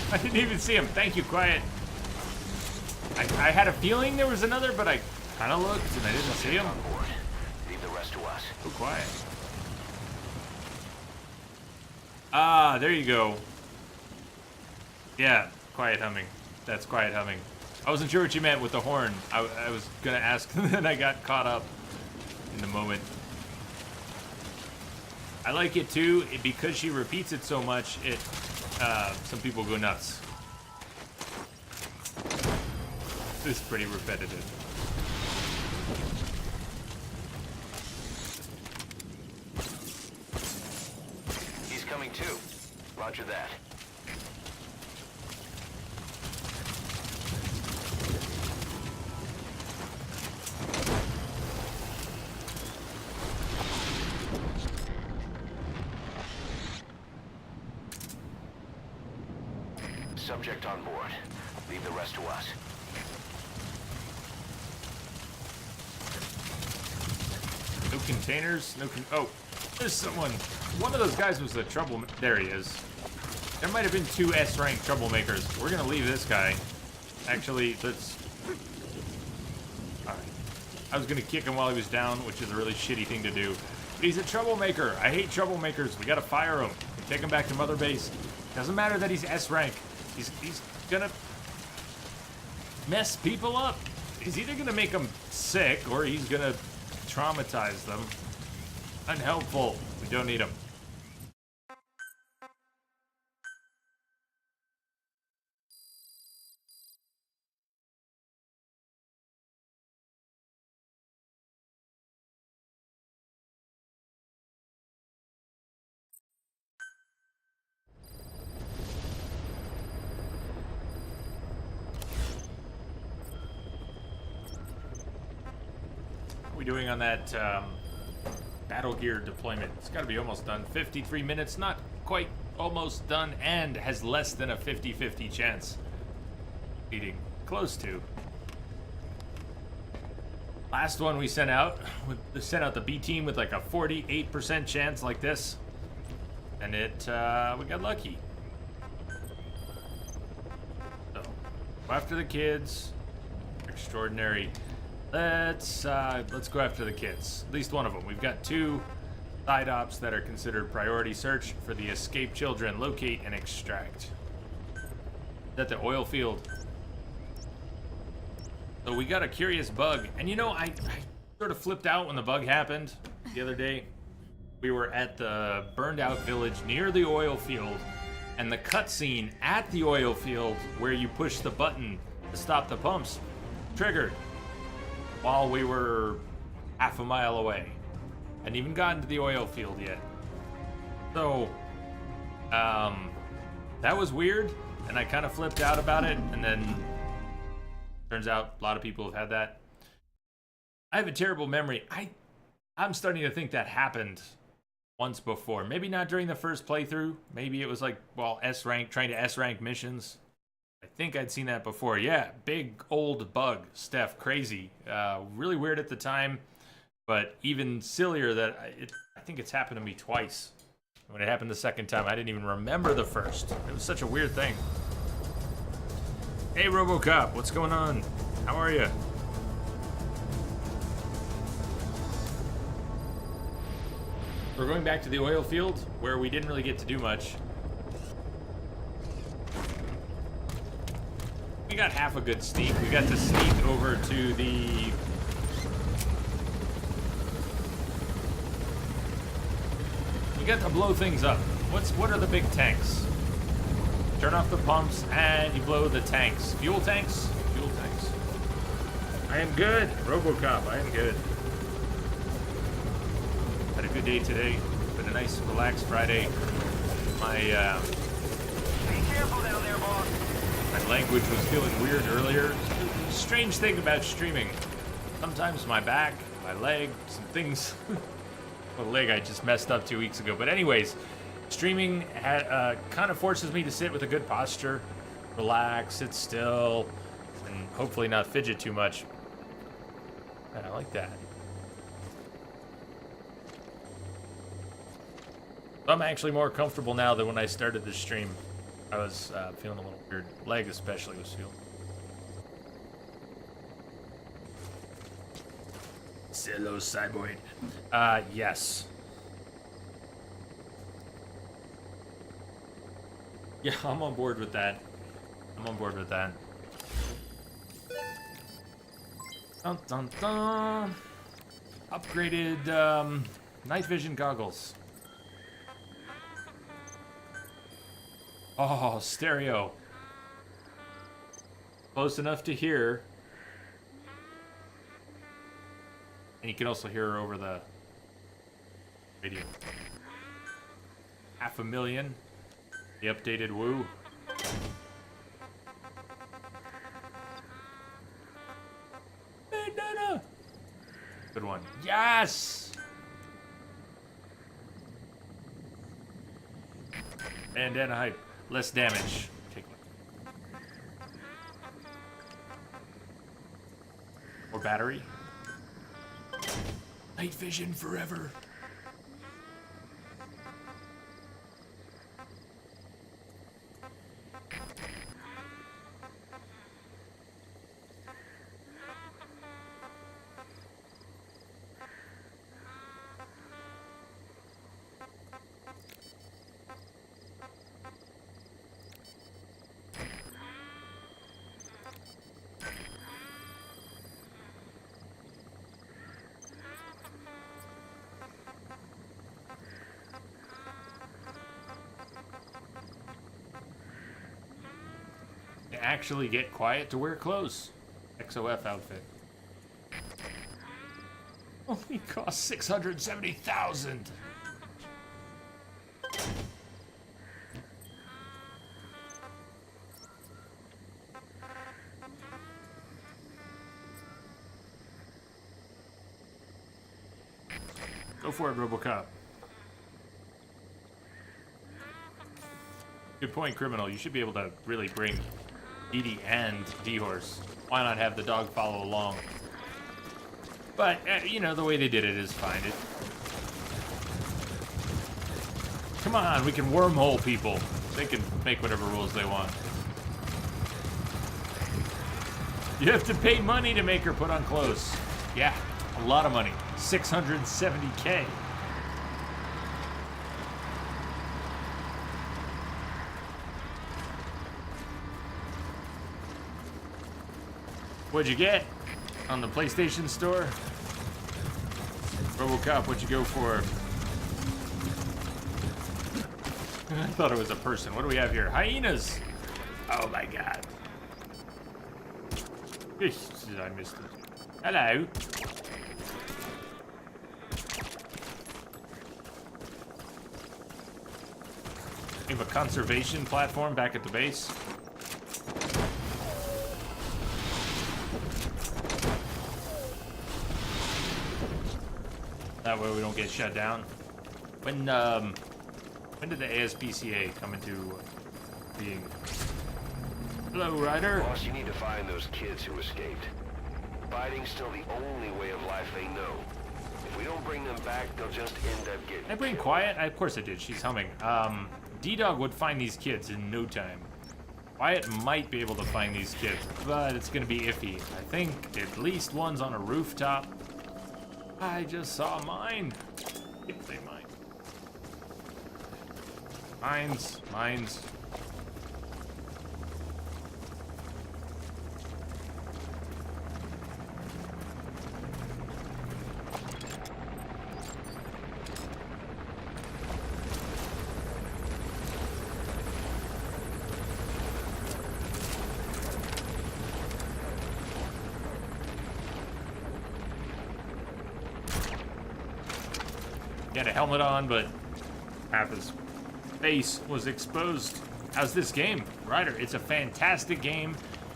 I didn't even see him. Thank you, quiet. I had a feeling there was another, but I kind of looked and I didn't see him. On board. Leave the rest to us. Oh, quiet. Ah, there you go. Yeah, quiet humming. That's quiet humming. I wasn't sure what you meant with the horn. I was gonna ask, and then I got caught up in the moment. I like it too, because she repeats it so much, some people go nuts. This is pretty repetitive. He's coming too. Roger that. Subject on board. Leave the rest to us. No containers, oh, there's someone. One of those guys was the trouble. There he is. There might have been 2 S-rank troublemakers. We're gonna leave this guy. Actually, let's. Alright. I was gonna kick him while he was down, which is a really shitty thing to do. But he's a troublemaker. I hate troublemakers. We gotta fire him. Take him back to Mother Base. Doesn't matter that he's S-rank. He's gonna mess people up. He's either gonna make them sick or he's gonna traumatize them. Unhelpful. We don't need him. What are we doing on that battle gear deployment? It's got to be almost done. 53 minutes, not quite almost done, and has less than a 50-50 chance. Beating close to. Last one we sent out the B team with like a 48% chance like this, and we got lucky. So, go after the kids. Extraordinary. Let's go after the kids. At least one of them. We've got 2 side ops that are considered priority search for the escaped children. Locate and extract. Is that the oil field? So we got a curious bug. And you know, I sort of flipped out when the bug happened the other day. We were at the burned out village near the oil field, and the cutscene at the oil field where you push the button to stop the pumps triggered while we were half a mile away. Hadn't even gotten to the oil field yet. So, that was weird, and I kind of flipped out about it, and then turns out a lot of people have had that. I have a terrible memory. I'm starting to think that happened once before. Maybe not during the first playthrough. Maybe it was like, well, S-rank, trying to S-rank missions. I think I'd seen that before. Yeah, big old bug, Steph, crazy. Really weird at the time, but even sillier that I think it's happened to me twice. When it happened the second time, I didn't even remember the first. It was such a weird thing. Hey, RoboCop, what's going on? How are you? We're going back to the oil field, where we didn't really get to do much. We got half a good sneak. We got to sneak over to the... We got to blow things up. What are the big tanks? Turn off the pumps, and you blow the tanks. Fuel tanks? Fuel tanks. I am good, RoboCop, I am good. Had a good day today. Been a nice, relaxed Friday. My, Be careful down there, boss. my language was feeling weird earlier. Strange thing about streaming. Sometimes my back, my leg, some things. The leg I just messed up 2 weeks ago. But anyways, streaming kind of forces me to sit with a good posture, relax, sit still, and hopefully not fidget too much. And I like that. I'm actually more comfortable now than when I started the stream. I was feeling a little weird. Leg especially was feeling. Hello, Cyborg. Yes. Yeah, I'm on board with that. I'm on board with that. Dun dun dun. Upgraded night vision goggles. Oh, stereo. Close enough to hear. And you can also hear her over the radio. 500,000. The updated Woo. Bandana. Good one. Yes! Bandana hype. Less damage. Take one. More battery. Night vision forever. Actually get quiet to wear clothes. XOF outfit. Only cost 670,000. Go for it, RoboCop. Good point, Criminal. You should be able to really bring Edie and D-Horse. Why not have the dog follow along? But, you know, the way they did it is fine. Come on, we can wormhole people. They can make whatever rules they want. You have to pay money to make her put on clothes. Yeah, a lot of money. 670K. What'd you get? on the PlayStation Store. RoboCop, what'd you go for? I thought it was a person. What do we have here? Hyenas! Oh my god. I missed it. Hello. We have a conservation platform back at the base. That way we don't get shut down. When did the ASPCA come into being? Hello, Ryder. Boss, you need to find those kids who escaped. Fighting's still the only way of life they know. If we don't bring them back, they'll just end up getting Did I bring killed. Quiet? Of course I did. She's humming. D-Dog would find these kids in no time. Wyatt might be able to find these kids, but it's gonna be iffy. I think at least one's on a rooftop. I just saw mine. If they mine. Mines. He had a helmet on, but half his face was exposed. How's this game? Ryder, it's a fantastic game.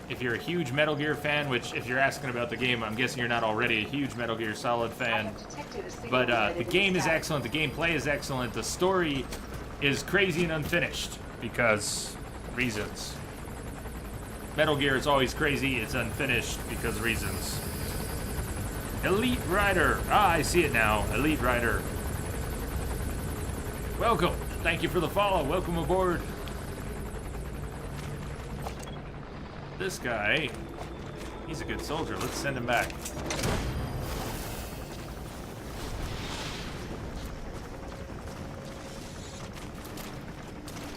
If you're a huge Metal Gear fan, which if you're asking about the game, I'm guessing you're not already a huge Metal Gear Solid fan. But the game is excellent, the gameplay is excellent, the story is crazy and unfinished because reasons. Metal Gear is always crazy, it's unfinished because reasons. Elite Rider. Ah, I see it now. Elite Rider. Welcome. Thank you for the follow. Welcome aboard. This guy, he's a good soldier. Let's send him back.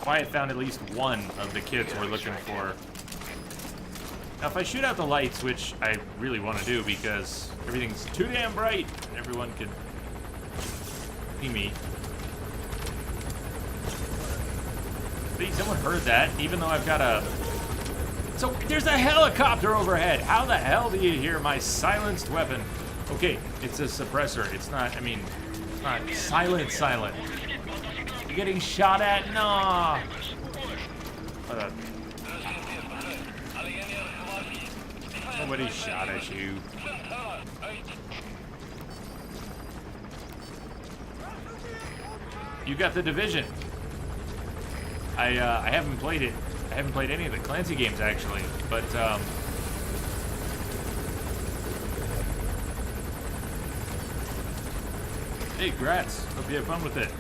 Wyatt found at least one of the kids we're looking for. Now, if I shoot out the lights, which I really want to do because everything's too damn bright, and everyone could see me. See, someone heard that, even though I've got a... So, there's a helicopter overhead! How the hell do you hear my silenced weapon? Okay, it's a suppressor. It's not, I mean, it's not silent. You're getting shot at? Nah! Nobody shot at you. You got the Division. I haven't played it. I haven't played any of the Clancy games actually, but hey, grats. Hope you have fun with it.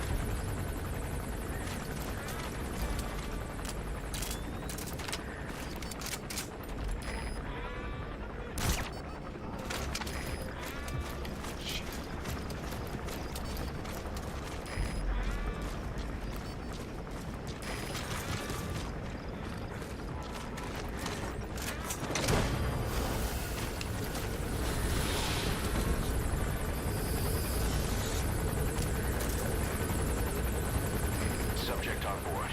Subject on board.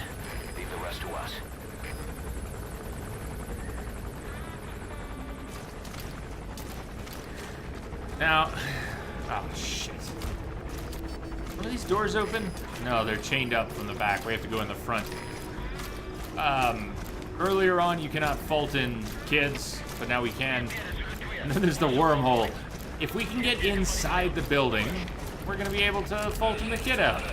Leave the rest to us. Now, oh shit. Are these doors open? No, they're chained up from the back. We have to go in the front. Earlier on, you cannot Fulton kids, but now we can. And then there's the wormhole. If we can get inside the building, we're gonna be able to Fulton the kid out.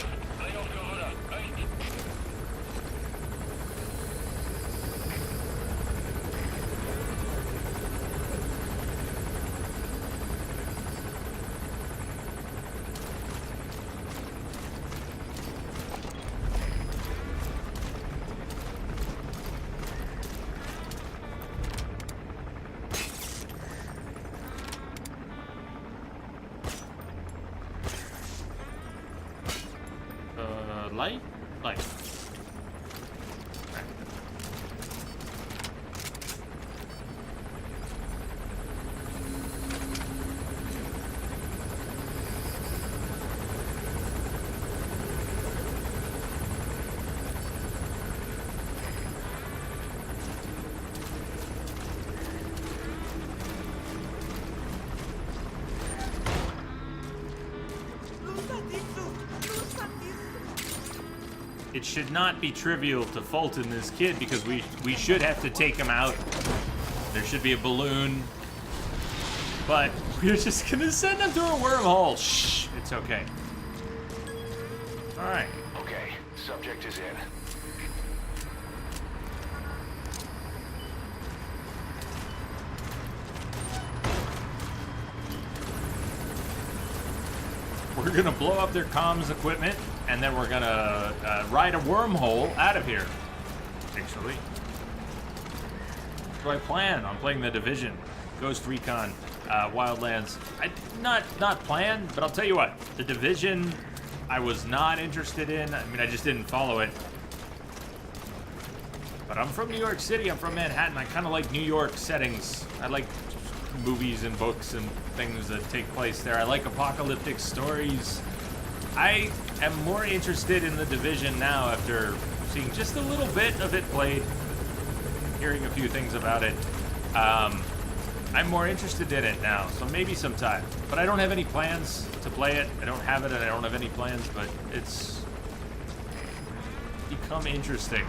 Light? Light. it should not be trivial to Fulton this kid because we should have to take him out. There should be a balloon. But we're just gonna send him through a wormhole. Shh, it's okay. All right. Okay, subject is in. We're gonna blow up their comms equipment, and then we're gonna ride a wormhole out of here. Actually, what do I plan on playing the Division, Ghost Recon, Wildlands? Not planned, but I'll tell you what, the Division, I was not interested in. I mean, I just didn't follow it. But I'm from New York City. I'm from Manhattan. I kind of like New York settings. I like movies and books and things that take place there. I like apocalyptic stories. I am more interested in the Division now after seeing just a little bit of it played, hearing a few things about it. I'm more interested in it now, so maybe sometime. But I don't have any plans to play it. I don't have it, and I don't have any plans, but it's become interesting.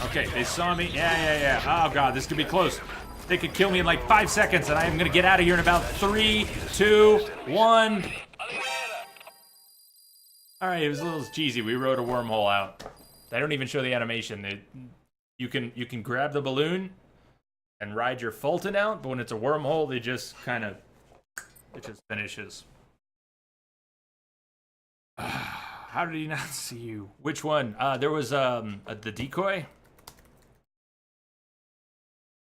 Okay, they saw me. Yeah. Oh, God, this could be close. They could kill me in like 5 seconds, and I am going to get out of here in about 3, 2, 1. All right, it was a little cheesy. We rode a wormhole out. They don't even show the animation. You can grab the balloon and ride your Fulton out, but when it's a wormhole, they just kind of... It just finishes. How did he not see you? Which one? There was the decoy.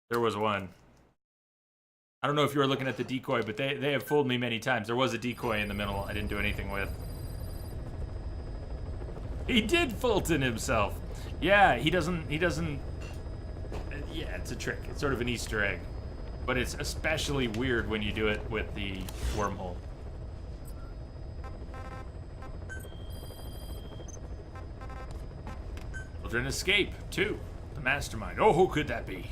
There was one. I don't know if you were looking at the decoy, but they have fooled me many times. There was a decoy in the middle I didn't do anything with. He did Fulton himself. Yeah, he doesn't... Yeah, it's a trick. It's sort of an Easter egg. But it's especially weird when you do it with the wormhole. Children escape, too. The mastermind. Oh, who could that be?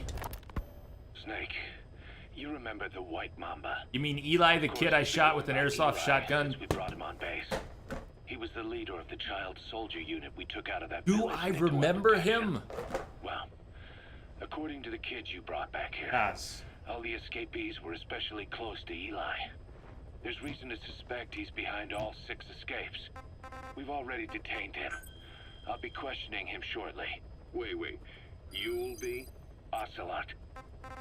Snake, you remember the White Mamba? You mean Eli, the kid I shot with an airsoft shotgun? We brought him on base. He was the leader of the child soldier unit we took out of that Do village I into remember protection. him? Well, according to the kids you brought back here, Yes. all the escapees were especially close to Eli. There's reason to suspect he's behind all 6 escapes. We've already detained him. I'll be questioning him shortly. Wait. You'll be? Ocelot.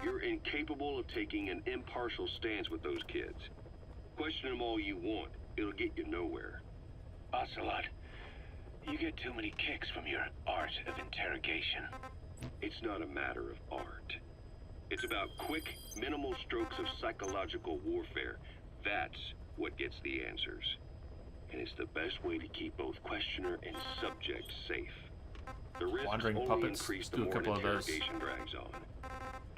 You're incapable of taking an impartial stance with those kids. Question them all you want. It'll get you nowhere. Ocelot, you get too many kicks from your art of interrogation. It's not a matter of art. It's about quick, minimal strokes of psychological warfare. That's what gets the answers. And it's the best way to keep both questioner and subject safe. The risks Wandering only puppets. increase the Do a more couple of those. interrogation drags on.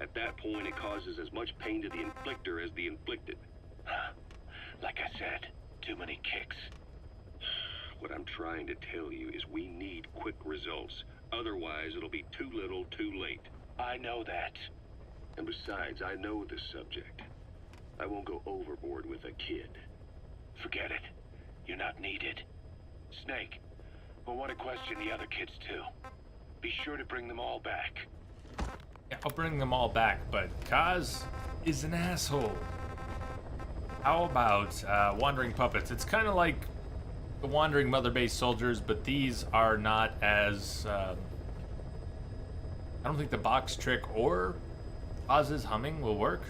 At that point, it causes as much pain to the inflictor as the inflicted. Like I said, too many kicks. What I'm trying to tell you is we need quick results. Otherwise, it'll be too little, too late. I know that. And besides, I know the subject. I won't go overboard with a kid. Forget it. You're not needed. Snake, we'll want to question the other kids too. Be sure to bring them all back. Yeah, I'll bring them all back, but Kaz is an asshole. How about Wandering Puppets? It's kind of like the Wandering Mother Base Soldiers, but these are not as... I don't think the box trick or Kaz's humming will work.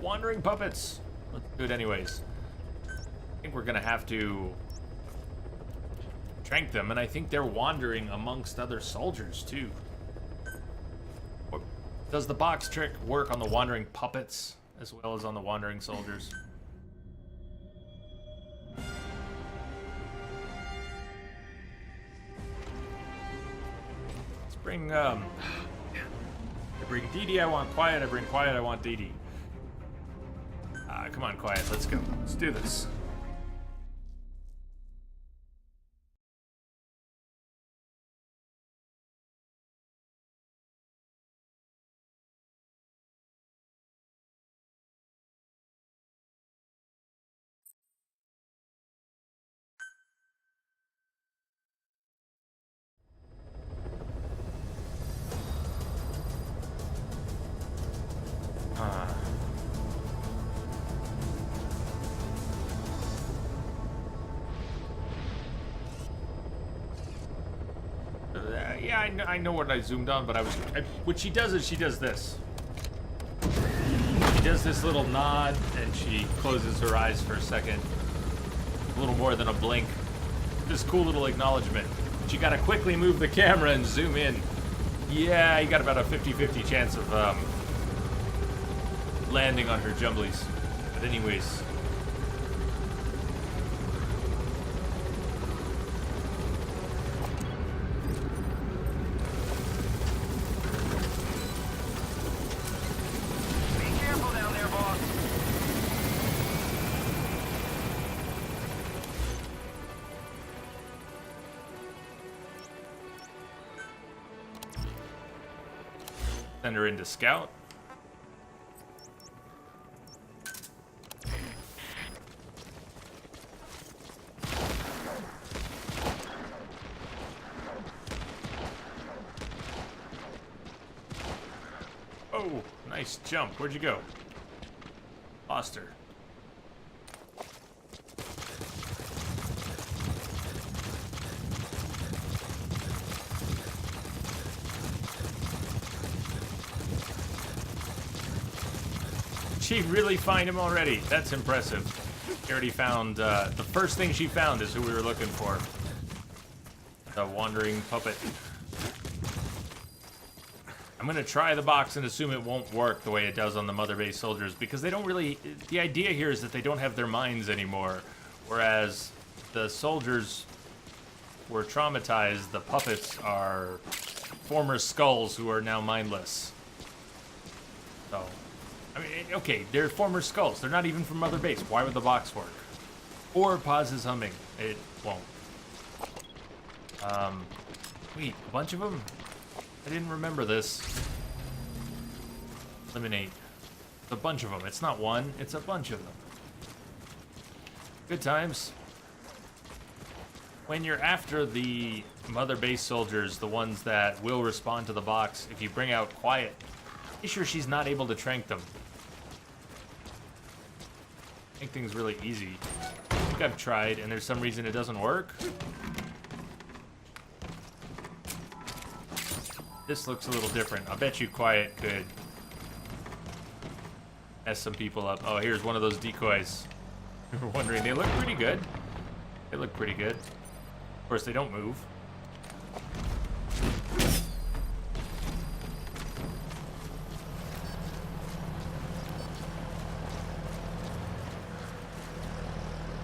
Wandering Puppets. Let's do it anyways. I think we're gonna have to trank them, and I think they're wandering amongst other soldiers too. Or does the box trick work on the wandering puppets as well as on the wandering soldiers? Let's bring I bring DD, I want quiet. I bring quiet, I want DD. come on, quiet. Let's go. Let's do this. Yeah, I know what I zoomed on, but what she does is she does this. She does this little nod, and she closes her eyes for a second. A little more than a blink. This cool little acknowledgement. But you gotta quickly move the camera and zoom in. Yeah, you got about a 50-50 chance of landing on her jumblies. But anyways. Send her into scout. Oh, nice jump. Where'd you go? Lost her. She really find him already. That's impressive. She already found, the first thing she found is who we were looking for. The wandering puppet. I'm gonna try the box and assume it won't work the way it does on the Mother Base soldiers, because they don't really, the idea here is that they don't have their minds anymore. Whereas the soldiers were traumatized, the puppets are former skulls who are now mindless. So, I mean, okay, they're former skulls. They're not even from Mother Base. Why would the box work? Or pause is humming. It won't. Wait, a bunch of them? I didn't remember this. Eliminate. A bunch of them. It's not one, it's a bunch of them. Good times. When you're after the Mother Base soldiers, the ones that will respond to the box, if you bring out Quiet, be sure she's not able to trank them. Make things really easy. I think I've tried, and there's some reason it doesn't work. This looks a little different. I bet you Quiet could mess some people up. Oh, here's one of those decoys. You were wondering, they look pretty good. They look pretty good. Of course, they don't move.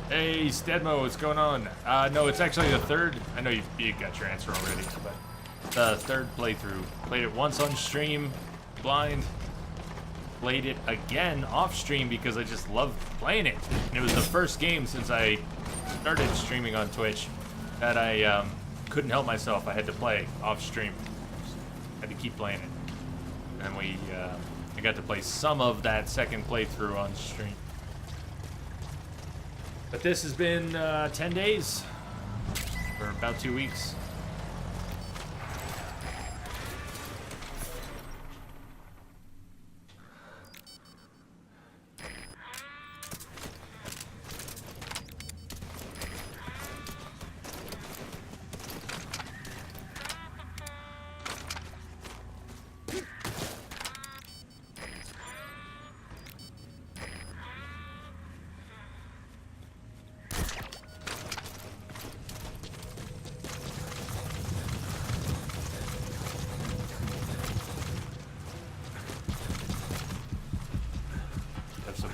Hey, Stedmo, what's going on? No, it's actually the third. I know you got your answer already, but the third playthrough. Played it once on stream, blind. Played it again off stream because I just loved playing it. And it was the first game since I started streaming on Twitch that I couldn't help myself. I had to play off stream. Had to keep playing it. And I got to play some of that second playthrough on stream. But this has been 10 days, for about 2 weeks.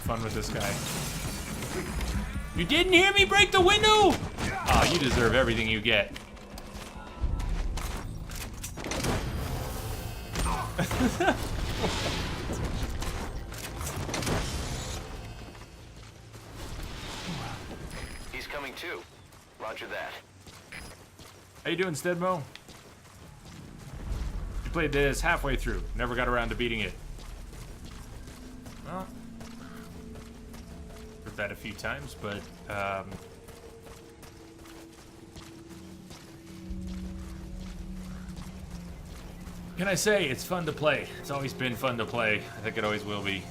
Fun with this guy. You didn't hear me break the window? Oh, you deserve everything you get. incoming too. Roger that. How you doing, Stedmo? You played this halfway through. Never got around to beating it. Well, heard that a few times, but can I say it's fun to play? It's always been fun to play. I think it always will be.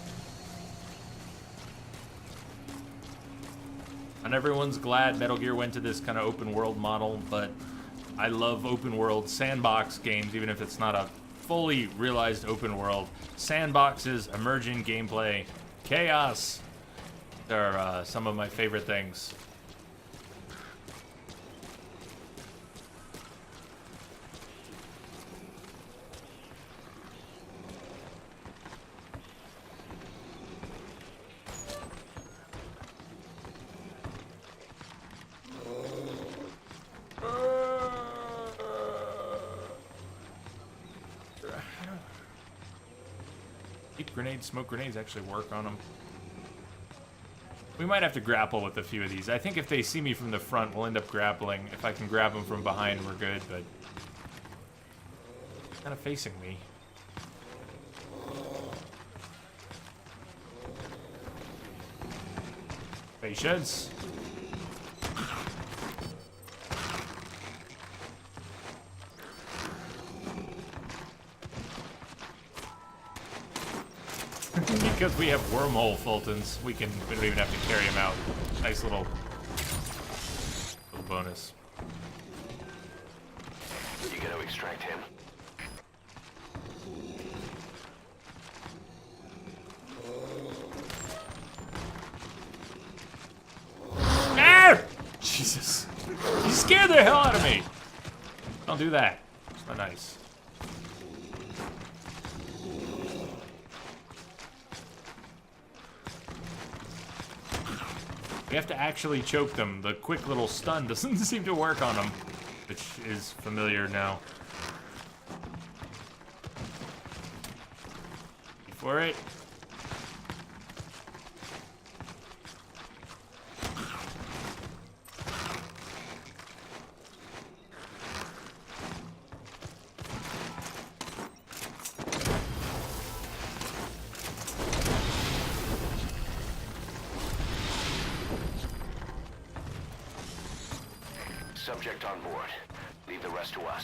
And everyone's glad Metal Gear went to this kind of open world model, but I love open world sandbox games, even if it's not a fully realized open world. Sandboxes, emerging gameplay, chaos. They're some of my favorite things. Smoke grenades actually work on them. We might have to grapple with a few of these. I think if they see me from the front, we'll end up grappling. If I can grab them from behind, we're good, but kind of facing me. Patience. Because we have wormhole Fultons, we don't even have to carry him out. Nice little bonus. You gonna extract him? Ah! Jesus. You scared the hell out of me. Don't do that. It's not nice. We have to actually choke them. The quick little stun doesn't seem to work on them, which is familiar now. For it. Subject on board. Leave the rest to us.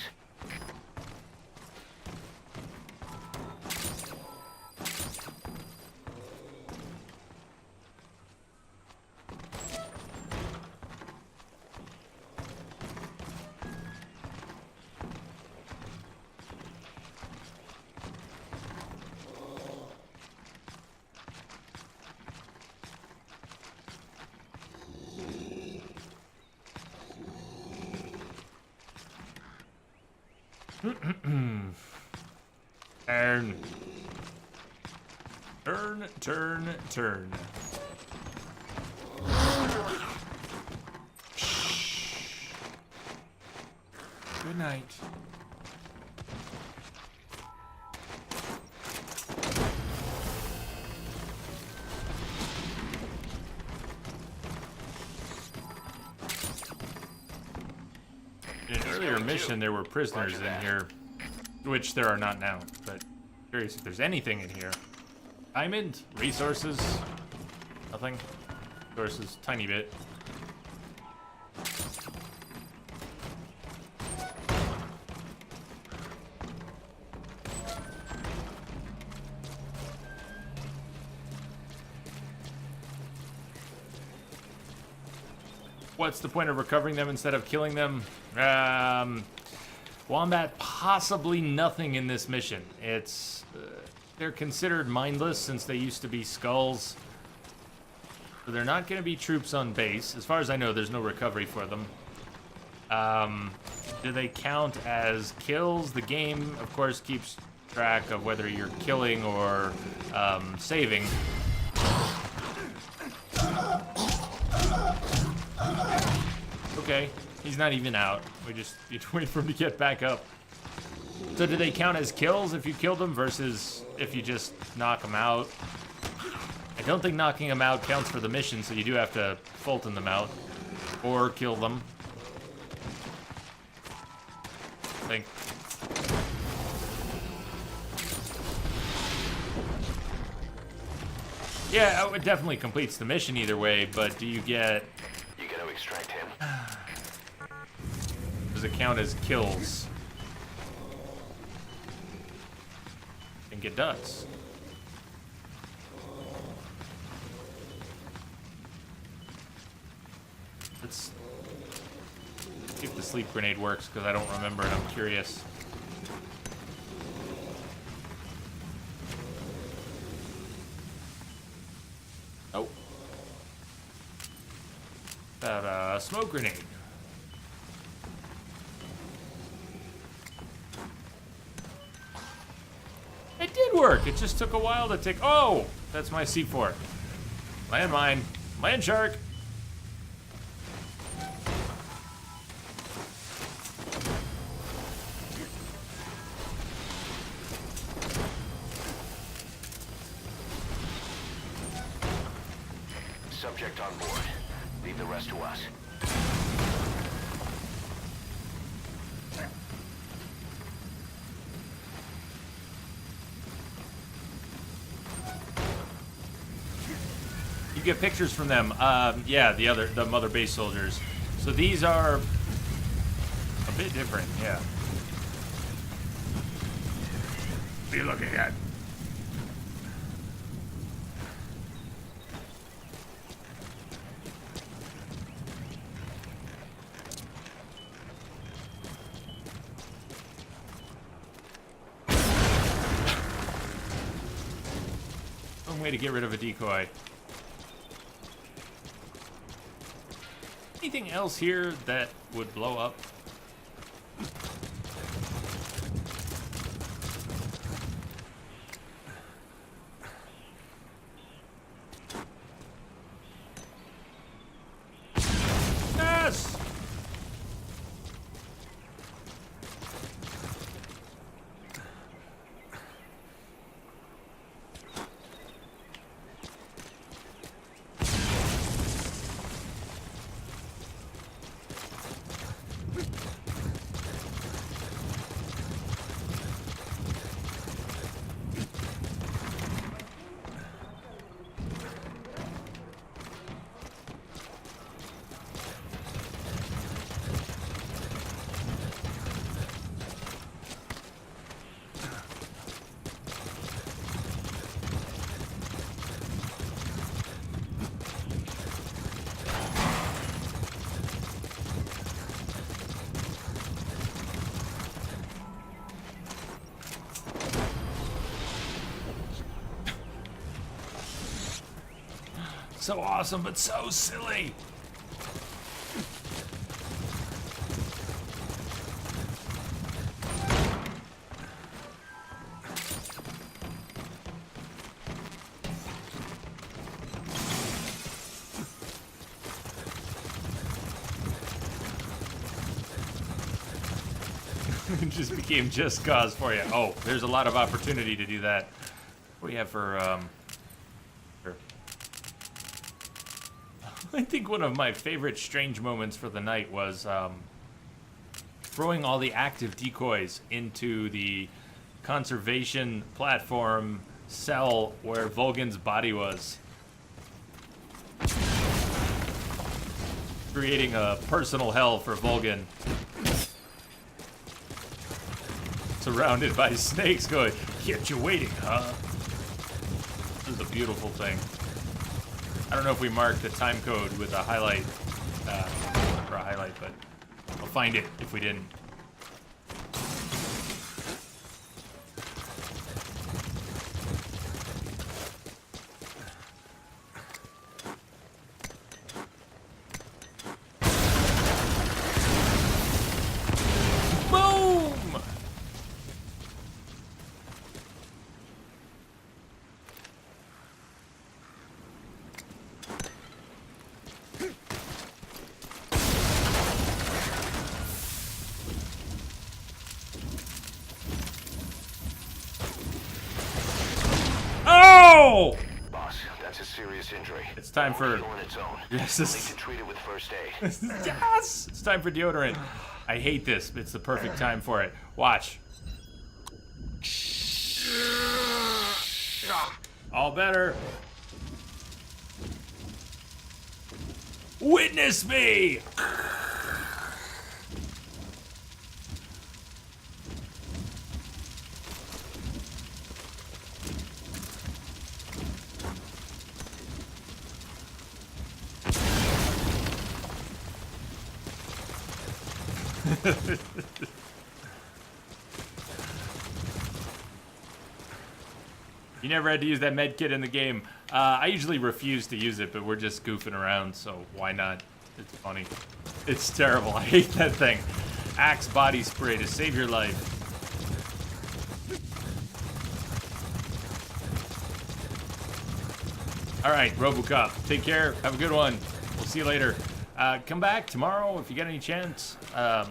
Turn. Turn, turn, turn. Shh. Good night. In an earlier mission, there were prisoners in here, which there are not now, but curious if there's anything in here. Diamond? Resources? Nothing. Resources, tiny bit. What's the point of recovering them instead of killing them? Wombat, possibly nothing in this mission. It's they're considered mindless since they used to be skulls. So they're not going to be troops on base. As far as I know, there's no recovery for them. Do they count as kills? The game, of course, keeps track of whether you're killing or saving. Okay, he's not even out. We just need to wait for him to get back up. So do they count as kills if you killed him versus if you just knock him out? I don't think knocking him out counts for the mission, so you do have to Fulton them out. Or kill them. I think. Yeah, it definitely completes the mission either way, but do you get... You gotta extract him. Does it count as kills? I think it does. Let's see if the sleep grenade works, because I don't remember and I'm curious. Oh. About a smoke grenade. It did work. It just took a while to take. Oh, that's my C4. Landmine. Land shark. Subject on board. Leave the rest to us. You get pictures from them. Yeah, the Mother Base soldiers. So these are a bit different. Yeah. What are you looking at? One way to get rid of a decoy. Anything else here that would blow up? Yes! So awesome, but so silly. It just became just cause for you. Oh, there's a lot of opportunity to do that. What do you have for, I think one of my favorite strange moments for the night was throwing all the active decoys into the conservation platform cell where Volgan's body was. Creating a personal hell for Volgan. Surrounded by snakes going, kept you waiting, huh? This is a beautiful thing. I don't know if we marked the time code with a highlight, for a highlight, but I'll find it if we didn't. Boom! injury. It's time for- Heal on its own. Yes, We'll this- need to treat it with first aid. Yes! It's time for deodorant. I hate this. It's the perfect time for it. Watch. All better. Witness me! You never had to use that med kit in the game. I usually refuse to use it, but we're just goofing around, so why not? It's funny. It's terrible. I hate that thing. Axe body spray to save your life. All right, RoboCop. Take care. Have a good one. We'll see you later. Come back tomorrow if you get any chance.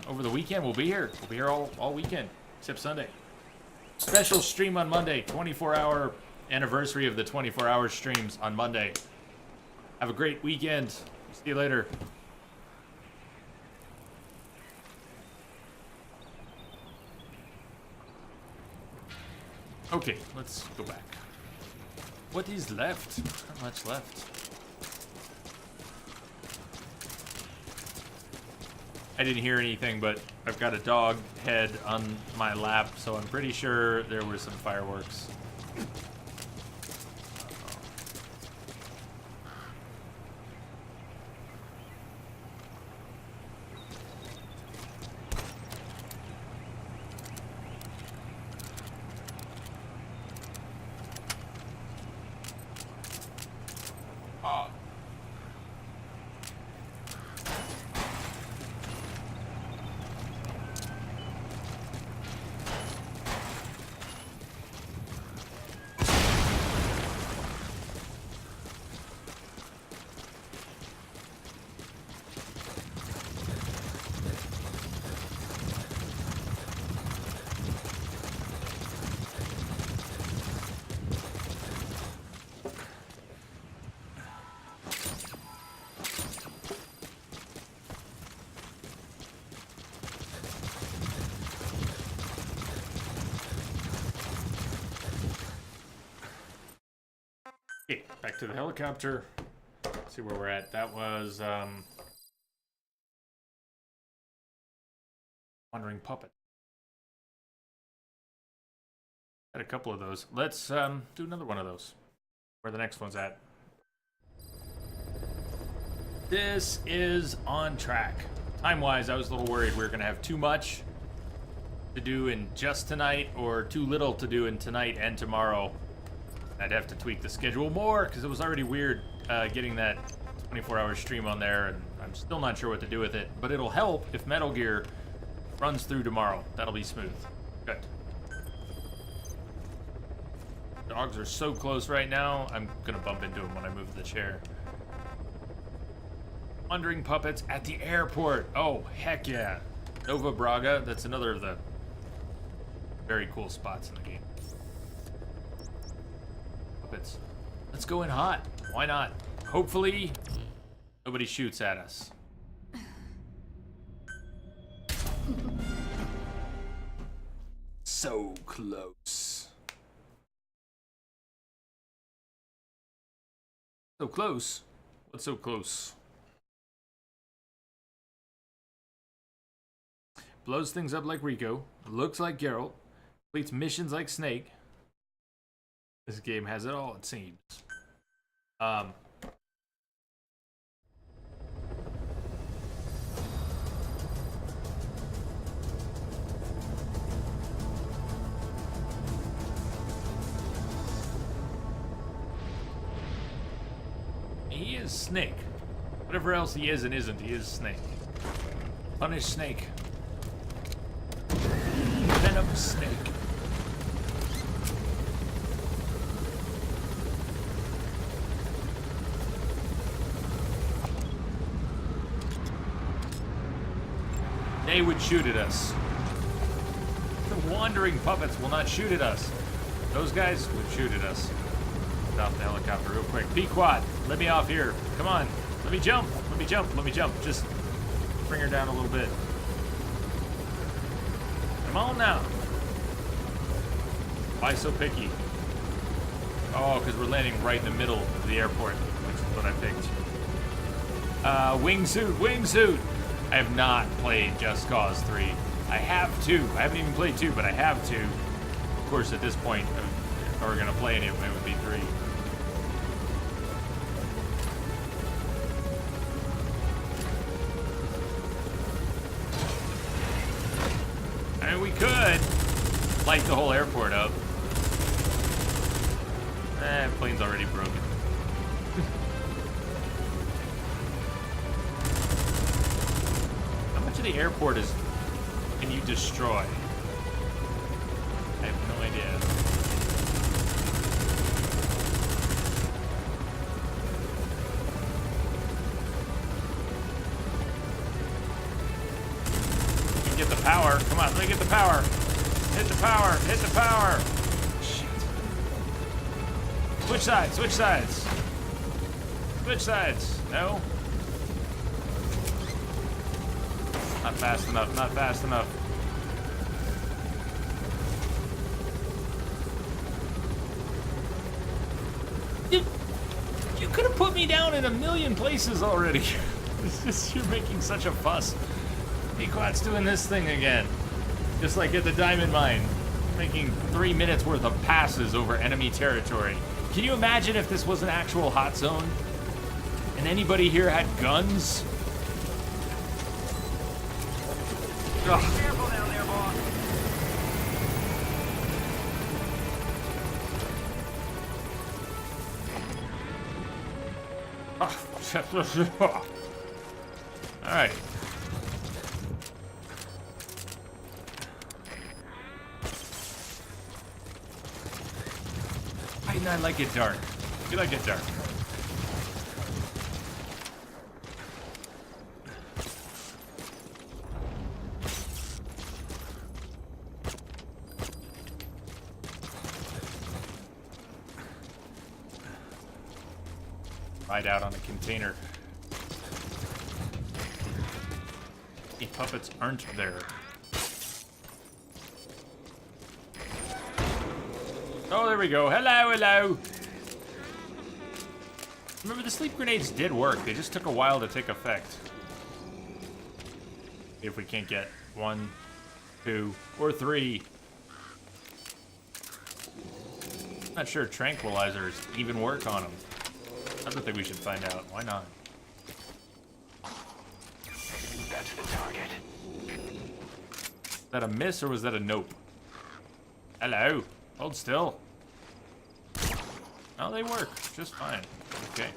Over the weekend, we'll be here. We'll be here all weekend, except Sunday. Special stream on Monday. 24-hour anniversary of the 24-hour streams on Monday. Have a great weekend. See you later. Okay, let's go back. What is left? Not much left. I didn't hear anything, but I've got a dog head on my lap, so I'm pretty sure there were some fireworks. Okay, back to the helicopter. Let's see where we're at. That was Wandering Puppet. Had a couple of those. Let's do another one of those. Where the next one's at. This is on track. Time-wise, I was a little worried we were gonna have too much to do in just tonight, or too little to do in tonight and tomorrow. I'd have to tweak the schedule more, because it was already weird getting that 24-hour stream on there, and I'm still not sure what to do with it. But it'll help if Metal Gear runs through tomorrow. That'll be smooth. Good. Dogs are so close right now, I'm gonna bump into them when I move the chair. Wandering Puppets at the airport. Oh, heck yeah. Nova Braga, that's another of the very cool spots in the game. Puppets. Let's go in hot. Why not? Hopefully, nobody shoots at us. So close. So close? What's so close? Blows things up like Rico. Looks like Geralt. Completes missions like Snake. This game has it all, it seems. He is Snake. Whatever else he is and isn't, he is Snake. Punish Snake. Venom Snake. They would shoot at us. The Wandering Puppets will not shoot at us. Those guys would shoot at us. Get off the helicopter real quick. Pequod, let me off here. Come on. Let me jump. Let me jump. Let me jump. Just bring her down a little bit. Come on now. Why so picky? Oh, because we're landing right in the middle of the airport, which is what I picked. Wingsuit, wingsuit! I have not played Just Cause 3. I have 2. I haven't even played 2, but I have 2. Of course, at this point, if I were going to play any of them, it would be 3. I mean, we could light the whole airport up. Plane's already broken. How much of the airport can you destroy? I have no idea. You can get the power. Come on, let me get the power. Hit the power. Hit the power. Switch sides, switch sides. Switch sides. No. Not fast enough, not fast enough. You could have put me down in a million places already. You're making such a fuss. Pequod's doing this thing again. Just like at the diamond mine. Making 3 minutes worth of passes over enemy territory. Can you imagine if this was an actual hot zone? And anybody here had guns? Ugh. Be careful down there, boss. All right. I like it dark. You like it dark. Ride out on a container. The puppets aren't there. Oh, there we go. Hello, hello. Remember, the sleep grenades did work. They just took a while to take effect. If we can't get 1, 2, or 3. Not sure tranquilizers even work on them. I don't think we should find out. Why not? That's the target. Was that a miss or was that a nope? Hello. Hold still. Oh, they work just fine. Okay.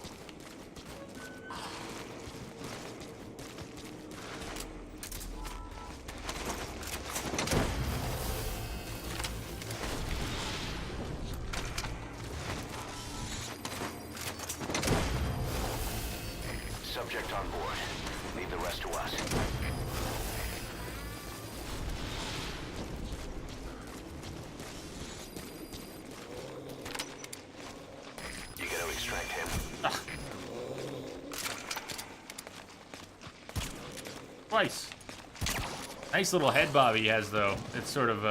Subject on board. Leave the rest to us. You gotta extract him. Ah. Twice. Nice little head bob he has, though. It's sort of,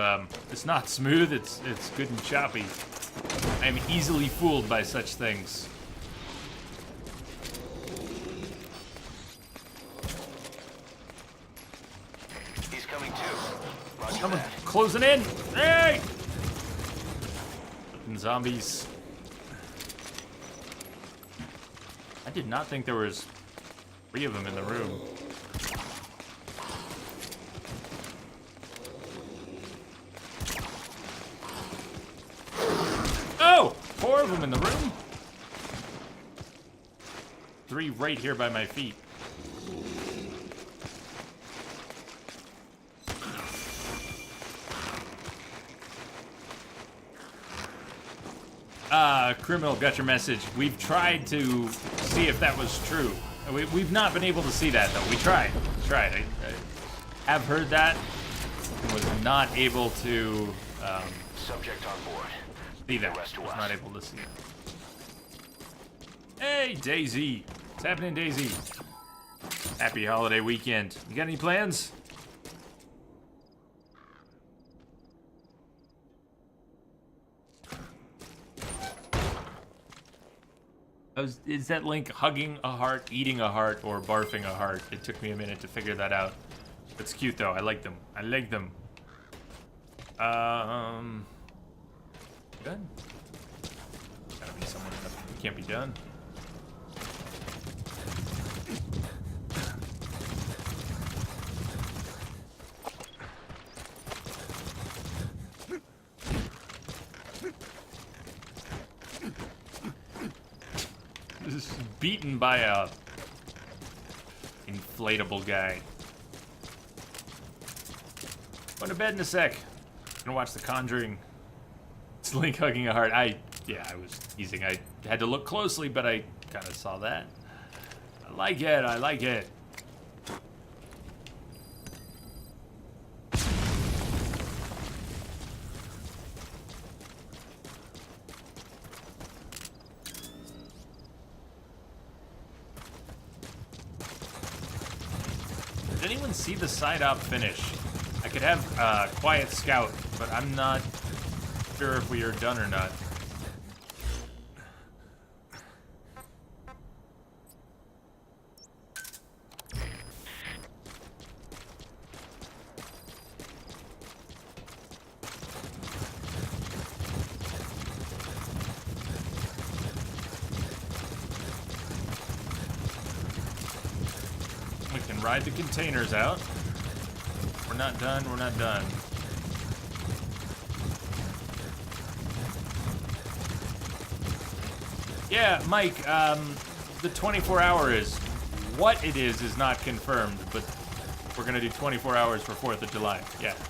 it's not smooth, it's good and choppy. I am easily fooled by such things. He's coming too. Roger Someone that. closing in. Hey! Fucking zombies. I did not think there was 3 of them in the room. Oh! 4 of them in the room? 3 right here by my feet. Criminal, got your message. We've tried to see if that was true. We've not been able to see that, though. We tried. I have heard that. And was not able to Subject on board. see that. The rest to Was us. not able to see it. Hey, Daisy. What's happening, Daisy? Happy holiday weekend. You got any plans? Is that Link hugging a heart, eating a heart, or barfing a heart? It took me a minute to figure that out. It's cute though. I like them. I like them. Done. Gotta be someone that can't be done. This is beaten by a inflatable guy. Going to bed in a sec. Gonna watch The Conjuring. It's Link hugging a heart. I was teasing. I had to look closely, but I kind of saw that. I like it. I like it. Did anyone see the side op finish? I could have Quiet Scout, but I'm not sure if we are done or not. We can ride the containers out. We're not done, we're not done. Yeah, Mike, the 24-hour is... What it is not confirmed, but we're gonna do 24 hours for 4th of July. Yeah. Is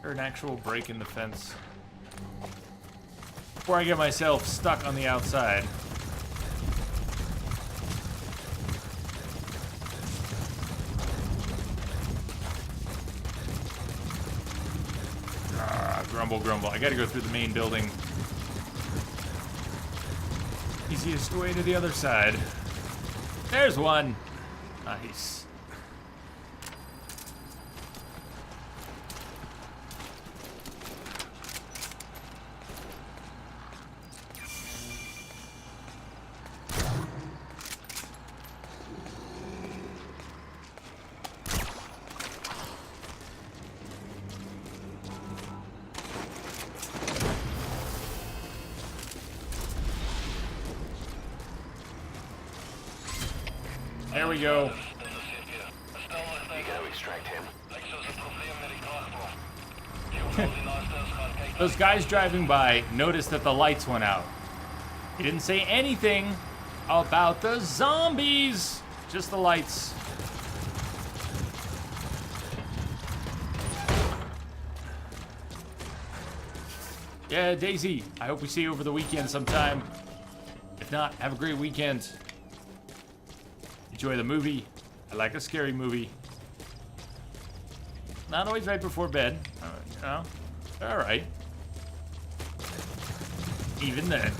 there an actual break in the fence? Before I get myself stuck on the outside. Grumble, grumble. I gotta go through the main building. Easiest way to the other side. There's one. Nice. There we go. You gotta extract him. Those guys driving by noticed that the lights went out. He didn't say anything about the zombies, just the lights. Yeah, Daisy, I hope we see you over the weekend sometime. If not, have a great weekend. Enjoy the movie. I like a scary movie. Not always right before bed. You know, all right. Even then.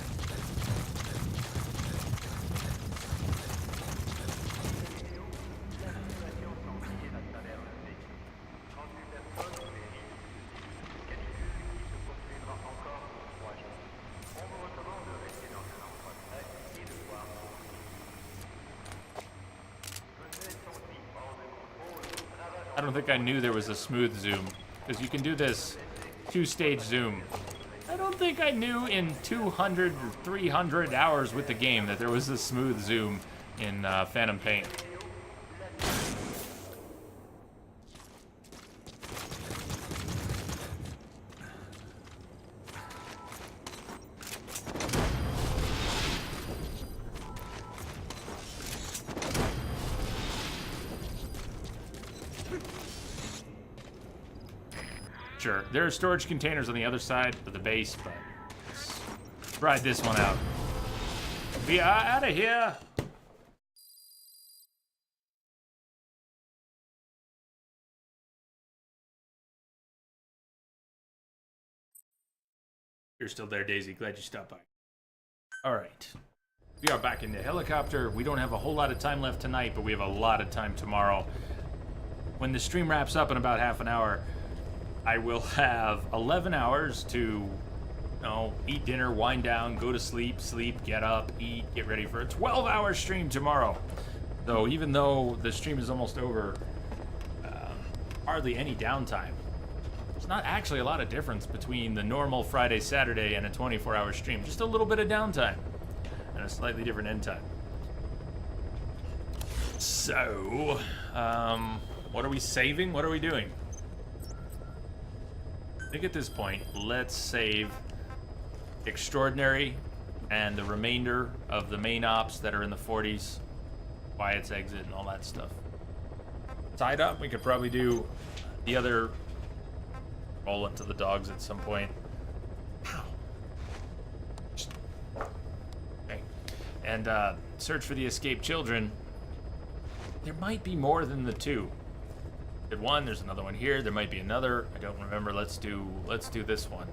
I don't think I knew there was a smooth zoom, because you can do this 2-stage zoom. I don't think I knew in 200 or 300 hours with the game that there was a smooth zoom in Phantom Pain. Sure, there are storage containers on the other side of the base, but let's ride this one out. We are out of here. You're still there, Daisy. Glad you stopped by. All right. We are back in the helicopter. We don't have a whole lot of time left tonight, but we have a lot of time tomorrow. When the stream wraps up in about half an hour, I will have 11 hours to, eat dinner, wind down, go to sleep, get up, eat, get ready for a 12-hour stream tomorrow. So even though the stream is almost over, hardly any downtime. There's not actually a lot of difference between the normal Friday, Saturday, and a 24-hour stream. Just a little bit of downtime and a slightly different end time. So, what are we saving? What are we doing? I think at this point, let's save Extraordinary and the remainder of the main ops that are in the 40s, Wyatt's exit, and all that stuff. Tied up, we could probably do the other roll into the dogs at some point. Okay. And search for the escaped children. There might be more than the two. Did one, there's another one here, there might be another. I don't remember. Let's do this one.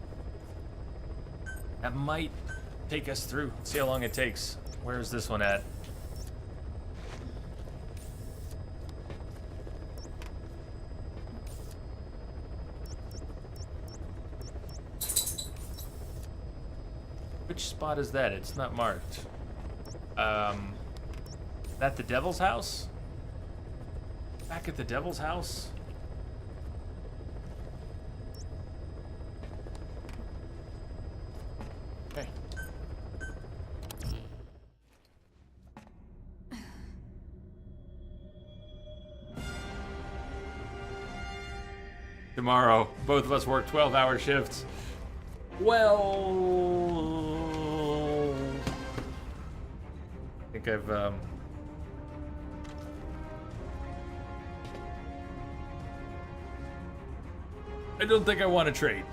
That might take us through. Let's see how long it takes. Where is this one at? Which spot is that? It's not marked. That the Devil's House? Back at the Devil's House? Okay. Tomorrow, both of us work 12-hour shifts. Well, I think I've I don't think I want to trade.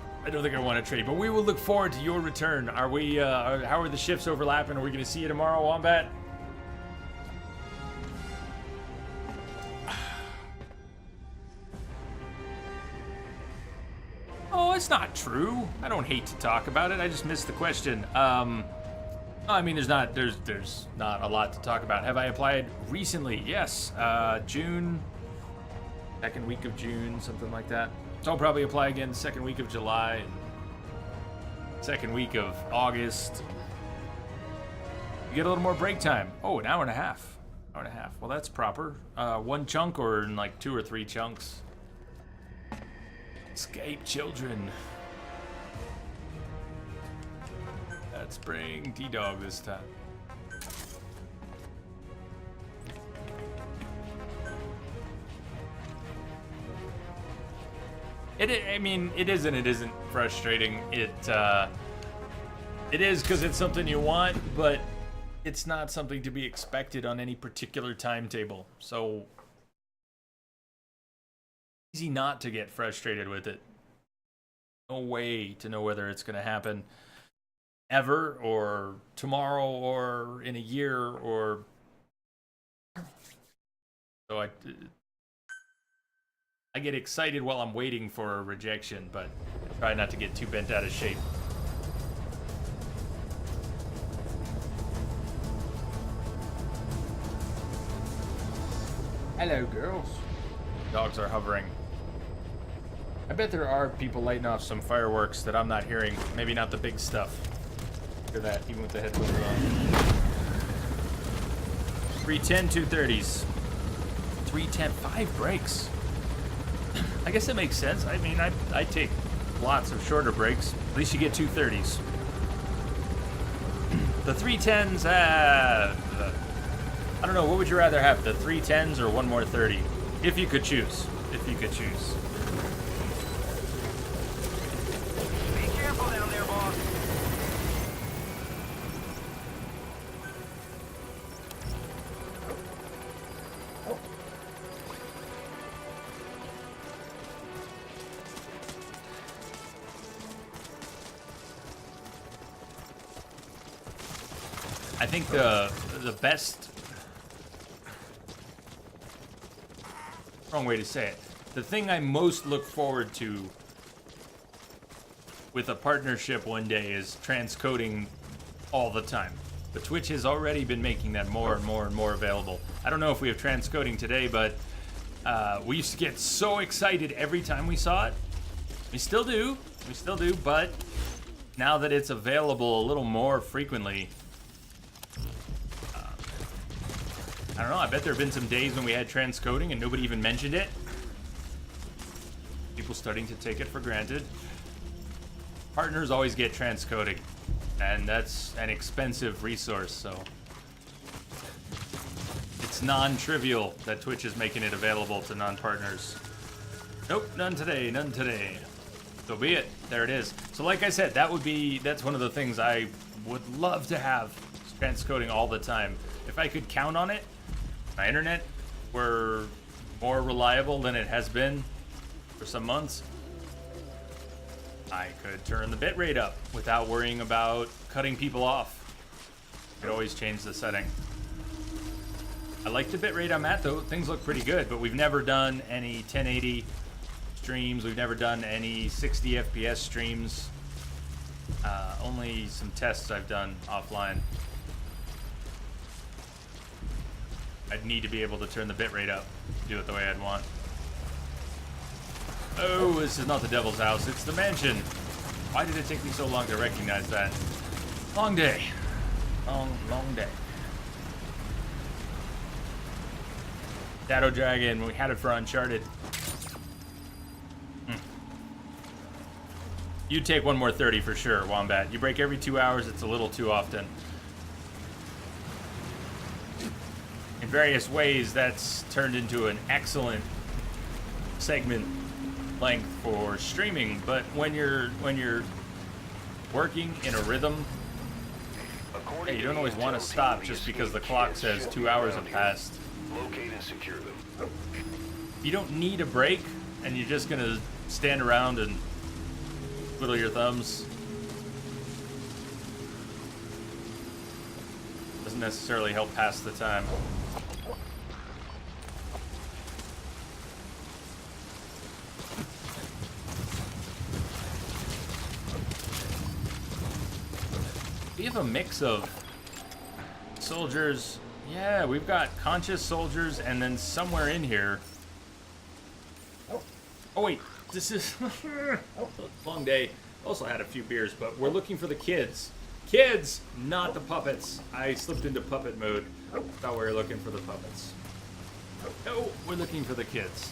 But we will look forward to your return. Are we, how are the shifts overlapping? Are we going to see you tomorrow, Wombat? Oh, it's not true. I don't hate to talk about it. I just missed the question. I mean, there's not a lot to talk about. Have I applied recently? Yes. June, second week of June, something like that. So I'll probably apply again second week of July, second week of August. You get a little more break time. Oh, an hour and a half. Well, that's proper. One chunk or in like 2 or 3 chunks. Escape children. Let's bring T-Dog this time. I mean, it is and it isn't frustrating. It is because it's something you want, but it's not something to be expected on any particular timetable. So easy not to get frustrated with it. No way to know whether it's going to happen ever or tomorrow or in a year or so I get excited while I'm waiting for a rejection, but I try not to get too bent out of shape. Hello, girls. Dogs are hovering. I bet there are people lighting off some fireworks that I'm not hearing. Maybe not the big stuff. Look at that, even with the headphones on. 310, 230s. 310, 5 breaks. I guess it makes sense. I mean, I take lots of shorter breaks. At least you get 230s. The 310s, I don't know, what would you rather have? The 310s or one more 30? If you could choose. If you could choose. Be careful down there, boss. I think the best, wrong way to say it, the thing I most look forward to with a partnership one day is transcoding all the time. But Twitch has already been making that more and more and more available. I don't know if we have transcoding today, but we used to get so excited every time we saw it. We still do, but now that it's available a little more frequently, I don't know, I bet there have been some days when we had transcoding and nobody even mentioned it. People starting to take it for granted. Partners always get transcoding, and that's an expensive resource, so it's non-trivial that Twitch is making it available to non-partners. Nope, none today, none today. So be it. There it is. So like I said, that's one of the things I would love to have, transcoding all the time. If I could count on it, my internet were more reliable than it has been for some months, I could turn the bitrate up without worrying about cutting people off. I could always change the setting. I like the bitrate I'm at though. Things look pretty good, but we've never done any 1080 streams. We've never done any 60 FPS streams. Only some tests I've done offline. I'd need to be able to turn the bitrate up to do it the way I'd want. Oh, this is not the Devil's House, it's the mansion. Why did it take me so long to recognize that? Long day. Long day. Shadow Dragon, we had it for Uncharted. You take one more 30 for sure, Wombat. You break every 2 hours, it's a little too often. In various ways, that's turned into an excellent segment length for streaming, but when you're working in a rhythm, hey, you don't always want to stop just because the clock says 2 hours have passed. Locate and secure them. You don't need a break, and you're just gonna stand around and twiddle your thumbs. Doesn't necessarily help pass the time. We have a mix of soldiers. Yeah, we've got conscious soldiers, and then somewhere in here. Oh wait, this is long day. Also had a few beers, but we're looking for the kids. Kids, not the puppets. I slipped into puppet mode. Thought we were looking for the puppets. No, we're looking for the kids.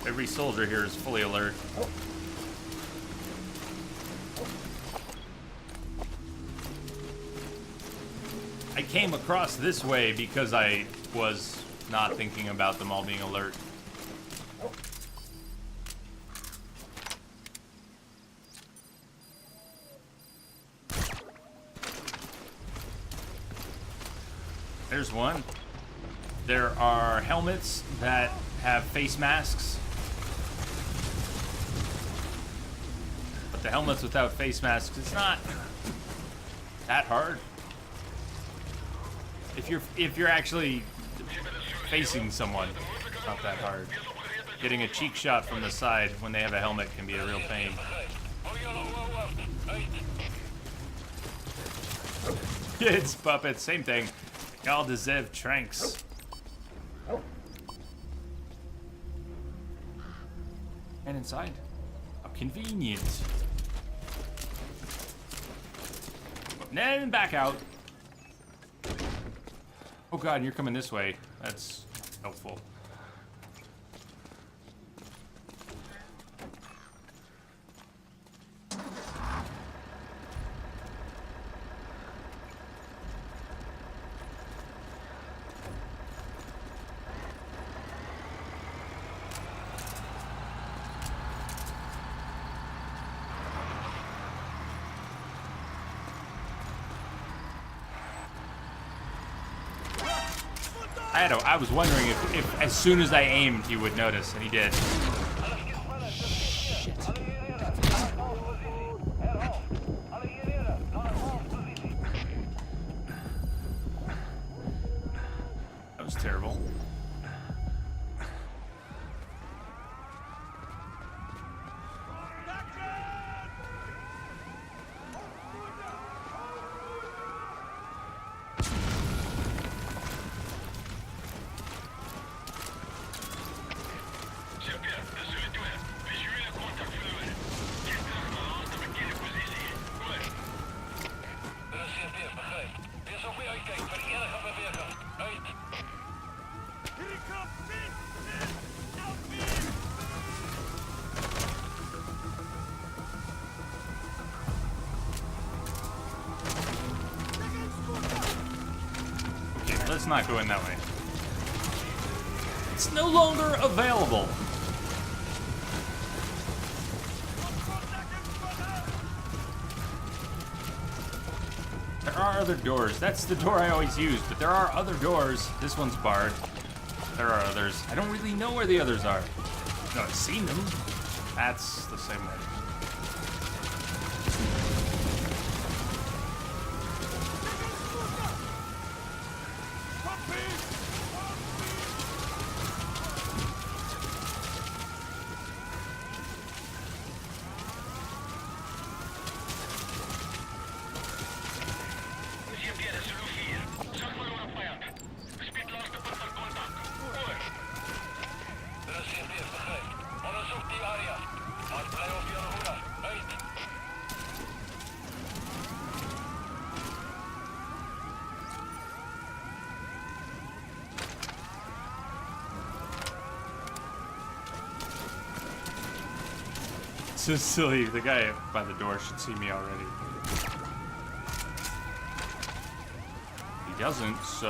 Every soldier here is fully alert. I came across this way because I was not thinking about them all being alert. There's one. There are helmets that have face masks. But the helmets without face masks, it's not that hard. If you're actually facing someone, it's not that hard. Getting a cheek shot from the side when they have a helmet can be a real pain. Kids, puppets, same thing. Y'all deserve tranks. And inside. How convenient. And then back out. Oh god, and you're coming this way. That's helpful. I was wondering if as soon as I aimed, he would notice, and he did. Shit. That was terrible. Okay, let's not go in that way. It's no longer available. There are other doors. That's the door I always use, but there are other doors. This one's barred. There are others. I don't really know where the others are. No, I've seen them. That's the same way. So silly. The guy by the door should see me already. He doesn't, so...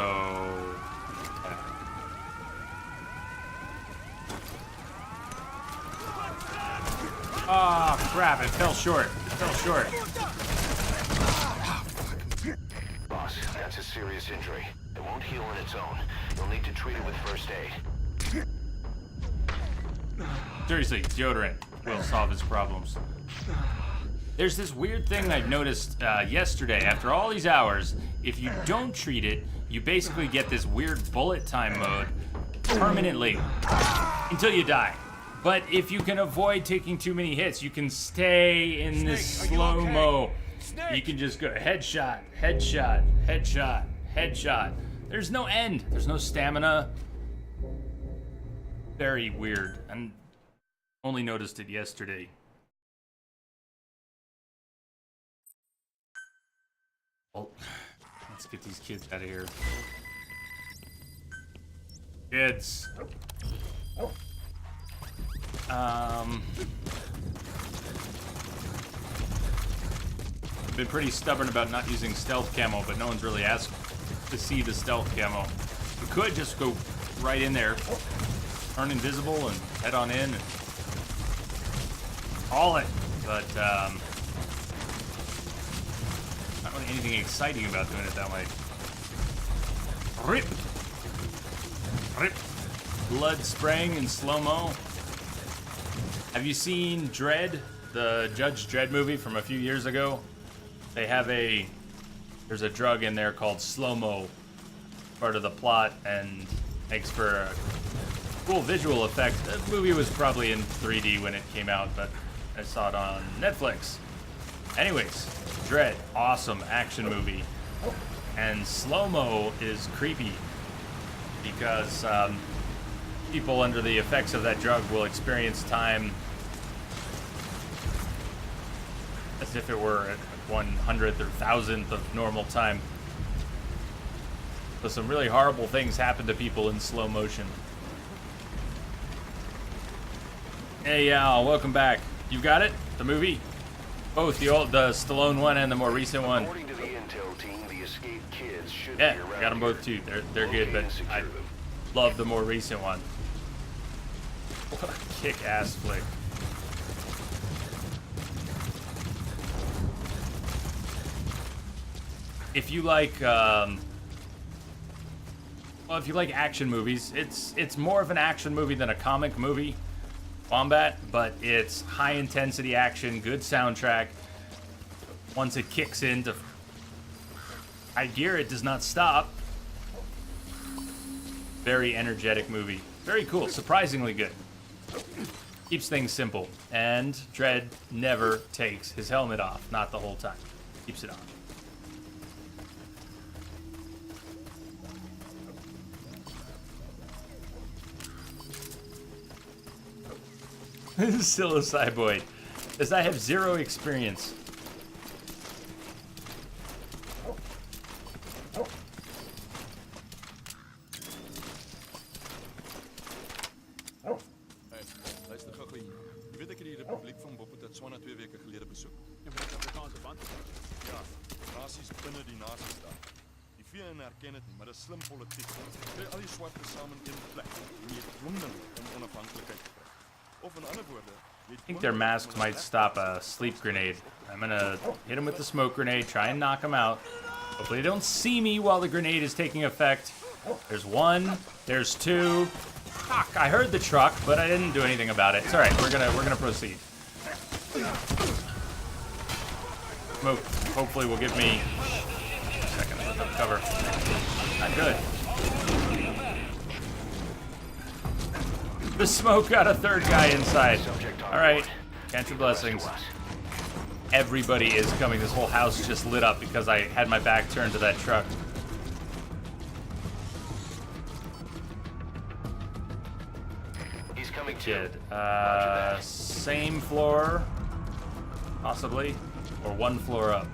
Oh, crap. It fell short. It fell short. Boss, that's a serious injury. It won't heal on its own. You'll need to treat it with first aid. Seriously, deodorant will solve his problems. There's this weird thing I've noticed yesterday. After all these hours, if you don't treat it, you basically get this weird bullet time mode permanently until you die. But if you can avoid taking too many hits, you can stay in this slow-mo. You can just go headshot, headshot, headshot, headshot. There's no end. There's no stamina. Very weird. And only noticed it yesterday. Well, let's get these kids out of here. Kids. I've been pretty stubborn about not using stealth camo, but no one's really asked to see the stealth camo. We could just go right in there, turn invisible, and head on in and haul it. But not really anything exciting about doing it that way. Rip, rip, blood spraying in slow-mo. Have you seen Dredd, the Judge Dredd movie from a few years ago? They have there's a drug in there called slow-mo, part of the plot, and makes for a cool visual effect. The movie was probably in 3D when it came out, but I saw it on Netflix. Anyways, Dredd, awesome action movie. And slow-mo is creepy because people under the effects of that drug will experience time as if it were at 100th or 1000th of normal time. So some really horrible things happen to people in slow motion. Hey, welcome back. You got it? The movie? Both the Stallone one and the more recent one. According to the intel team, the escaped kids should Yeah, be around I got them here. both too. They're good, Locate but and secure I them. love the more recent one. What a kick-ass flick. If you like, well, if you like action movies, it's more of an action movie than a comic movie, Wombat, but it's high-intensity action, good soundtrack. Once it kicks into high gear, it does not stop. Very energetic movie. Very cool, surprisingly good. Keeps things simple. And Dredd never takes his helmet off, not the whole time. Keeps it on. Still a cyboid. Because I have zero experience. en herken dit nie, maar dis slim politiek. Kry al die swartes saam in een plek en jy dwing hulle om onafhanklikheid te kry. Of in ander woorde, jy I think their masks might stop a sleep grenade. I'm gonna hit him with the smoke grenade, try and knock him out. Hopefully they don't see me while the grenade is taking effect. There's one, there's two. Fuck, I heard the truck, but I didn't do anything about it. It's alright, we're gonna proceed. Smoke hopefully will give me a second to look up cover. Not good. The smoke got a third guy inside. Alright, count your blessings. Everybody is coming. This whole house just lit up because I had my back turned to that truck. He's coming Kid. too. Same floor, possibly, or one floor up,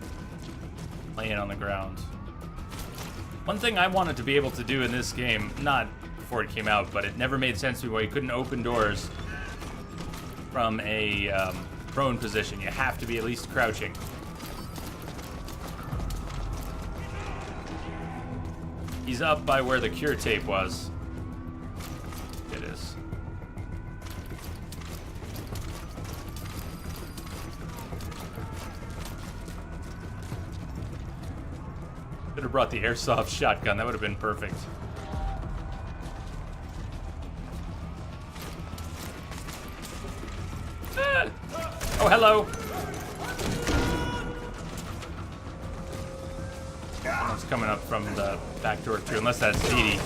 laying on the ground. One thing I wanted to be able to do in this game, not before it came out, but it never made sense to me why you couldn't open doors from a prone position. You have to be at least crouching. He's up by where the cure tape was. It is. Could have brought the airsoft shotgun. That would have been perfect. Ah! Oh, hello. Someone's coming up from the back door too, unless that's Dee Dee.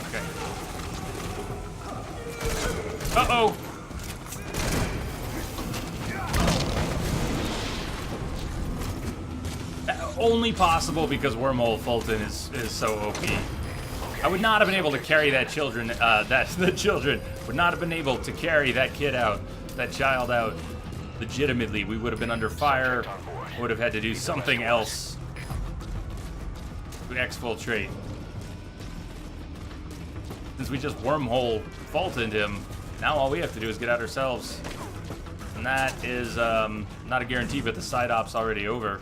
Okay. Uh-oh! Only possible because Wormhole Fulton is so OP. I would not have been able to carry that the children would not have been able to carry that kid out, that child out legitimately. We would have been under fire, would have had to do something else to exfiltrate. Since we just Wormhole Fultoned him, now all we have to do is get out ourselves. And that is not a guarantee, but the side op's already over.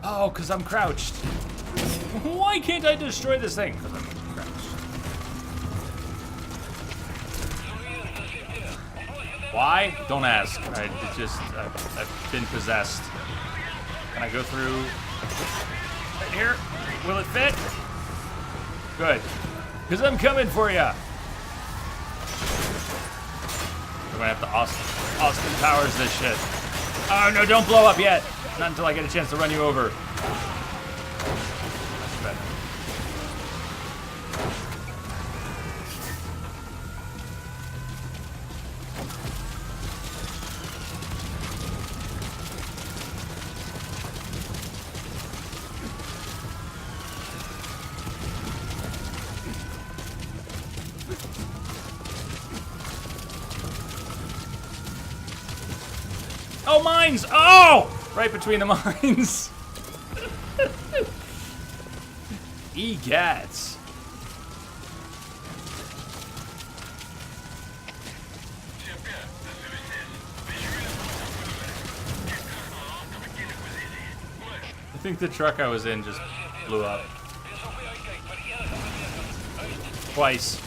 Oh, because I'm crouched. Why can't I destroy this thing? Because I'm crouched. Why? Don't ask. I've been possessed. Can I go through right here? Will it fit? Good. Because I'm coming for you. I'm going to have to Austin Powers this shit. Oh, no, don't blow up yet. Not until I get a chance to run you over. That's better. Oh, mines! Oh! Right between the mines. Egats. I think the truck I was in just blew up. Twice.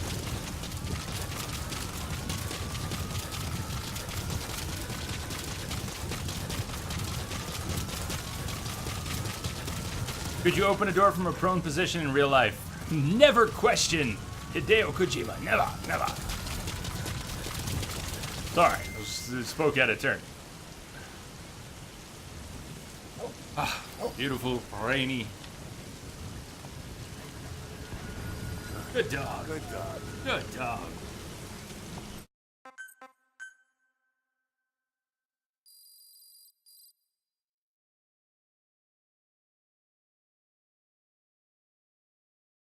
Could you open a door from a prone position in real life? Never question Hideo Kojima. Never, never. Sorry, I spoke out of turn. Ah, beautiful, rainy. Good dog. Good dog. Good dog.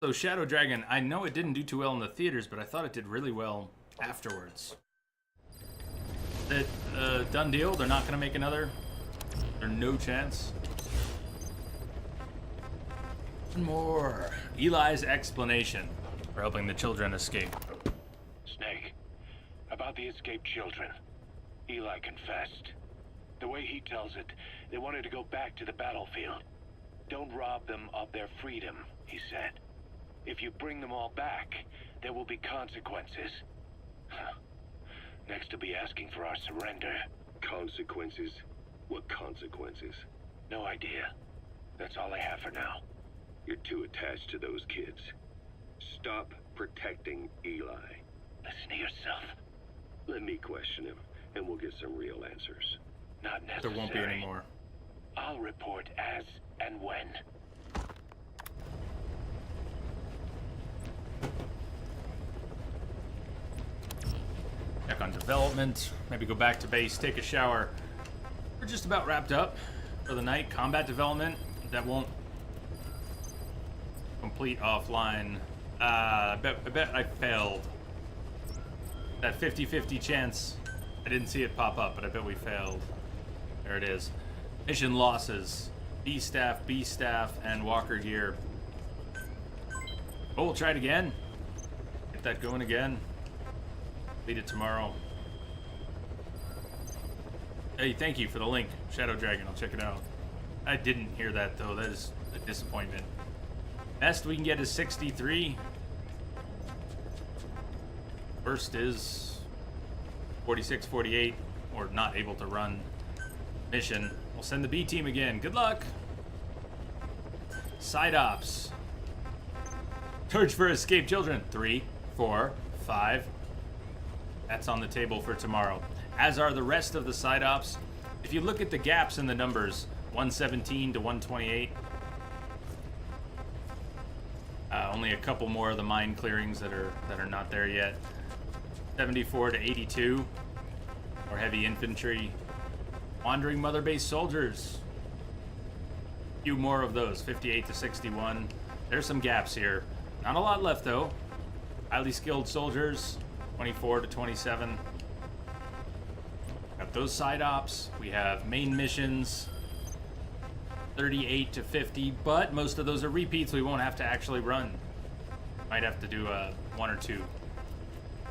So Shadow Dragon, I know it didn't do too well in the theaters, but I thought it did really well afterwards. That done deal? They're not gonna make another? There's no chance. One more. Eli's explanation for helping the children escape. Snake, about the escaped children. Eli confessed. The way he tells it, they wanted to go back to the battlefield. Don't rob them of their freedom, he said. If you bring them all back, there will be consequences. Next to be asking for our surrender. Consequences? What consequences? No idea. That's all I have for now. You're too attached to those kids. Stop protecting Eli. Listen to yourself. Let me question him, and we'll get some real answers. Not There necessary. won't be any more. I'll report as and when. Check on development. Maybe go back to base, take a shower. We're just about wrapped up for the night. Combat development, that won't complete offline. I bet I failed. That 50-50 chance. I didn't see it pop up, but I bet we failed. There it is. Mission losses. B staff, and Walker gear. Oh, we'll try it again. Get that going again. Beat it tomorrow. Hey, thank you for the link, Shadow Dragon. I'll check it out. I didn't hear that though. That is a disappointment. Best we can get is 63. Worst is 46, 48, or not able to run mission. We'll send the B team again. Good luck. Side ops. Search for escaped children. 3, 4, 5. That's on the table for tomorrow. As are the rest of the side ops. If you look at the gaps in the numbers, 117 to 128. Only a couple more of the mine clearings that are not there yet. 74 to 82. More heavy infantry. Wandering mother base soldiers. A few more of those. 58 to 61. There's some gaps here. Not a lot left though. Highly skilled soldiers. 24 to 27. Got those side ops. We have main missions. 38 to 50, but most of those are repeats. We won't have to actually run. Might have to do 1 or 2.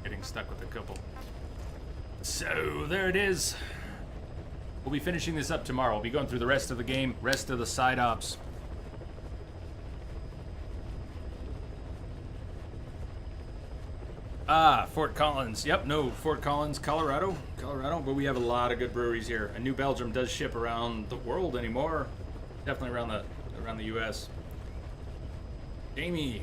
Getting stuck with a couple. So there it is. We'll be finishing this up tomorrow. We'll be going through the rest of the game, rest of the side ops. Fort Collins. Yep, no, Fort Collins, Colorado, but we have a lot of good breweries here. And New Belgium does ship around the world anymore. Definitely around the US. Jamie,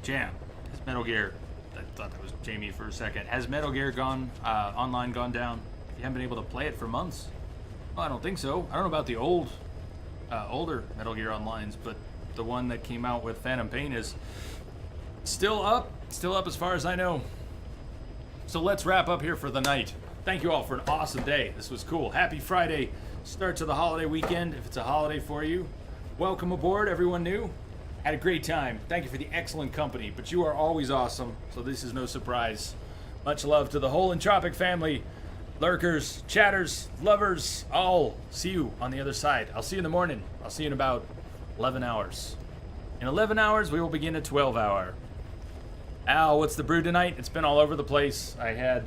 Jam. Has Metal Gear, I thought that was Jamie for a second. Has Metal Gear online gone down? If you haven't been able to play it for months? Well, I don't think so. I don't know about the older Metal Gear Onlines, but the one that came out with Phantom Pain is still up as far as I know. So let's wrap up here for the night. Thank you all for an awesome day. This was cool. Happy Friday. Start to the holiday weekend, if it's a holiday for you. Welcome aboard, everyone new. Had a great time. Thank you for the excellent company, but you are always awesome, so this is no surprise. Much love to the whole Entropic family. Lurkers, chatters, lovers, all. See you on the other side. I'll see you in the morning. I'll see you in about 11 hours. In 11 hours, we will begin a 12-hour. Al, what's the brew tonight? It's been all over the place. I had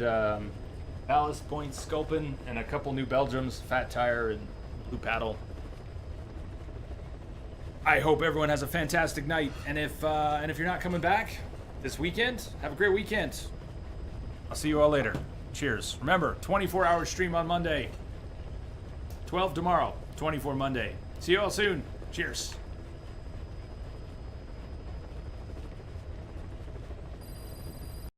Ballast Point Sculpin and a couple New Belgiums, Fat Tire and Blue Paddle. I hope everyone has a fantastic night. And if you're not coming back this weekend, have a great weekend. I'll see you all later. Cheers. Remember, 24-hour stream on Monday. 12 tomorrow, 24 Monday. See you all soon. Cheers.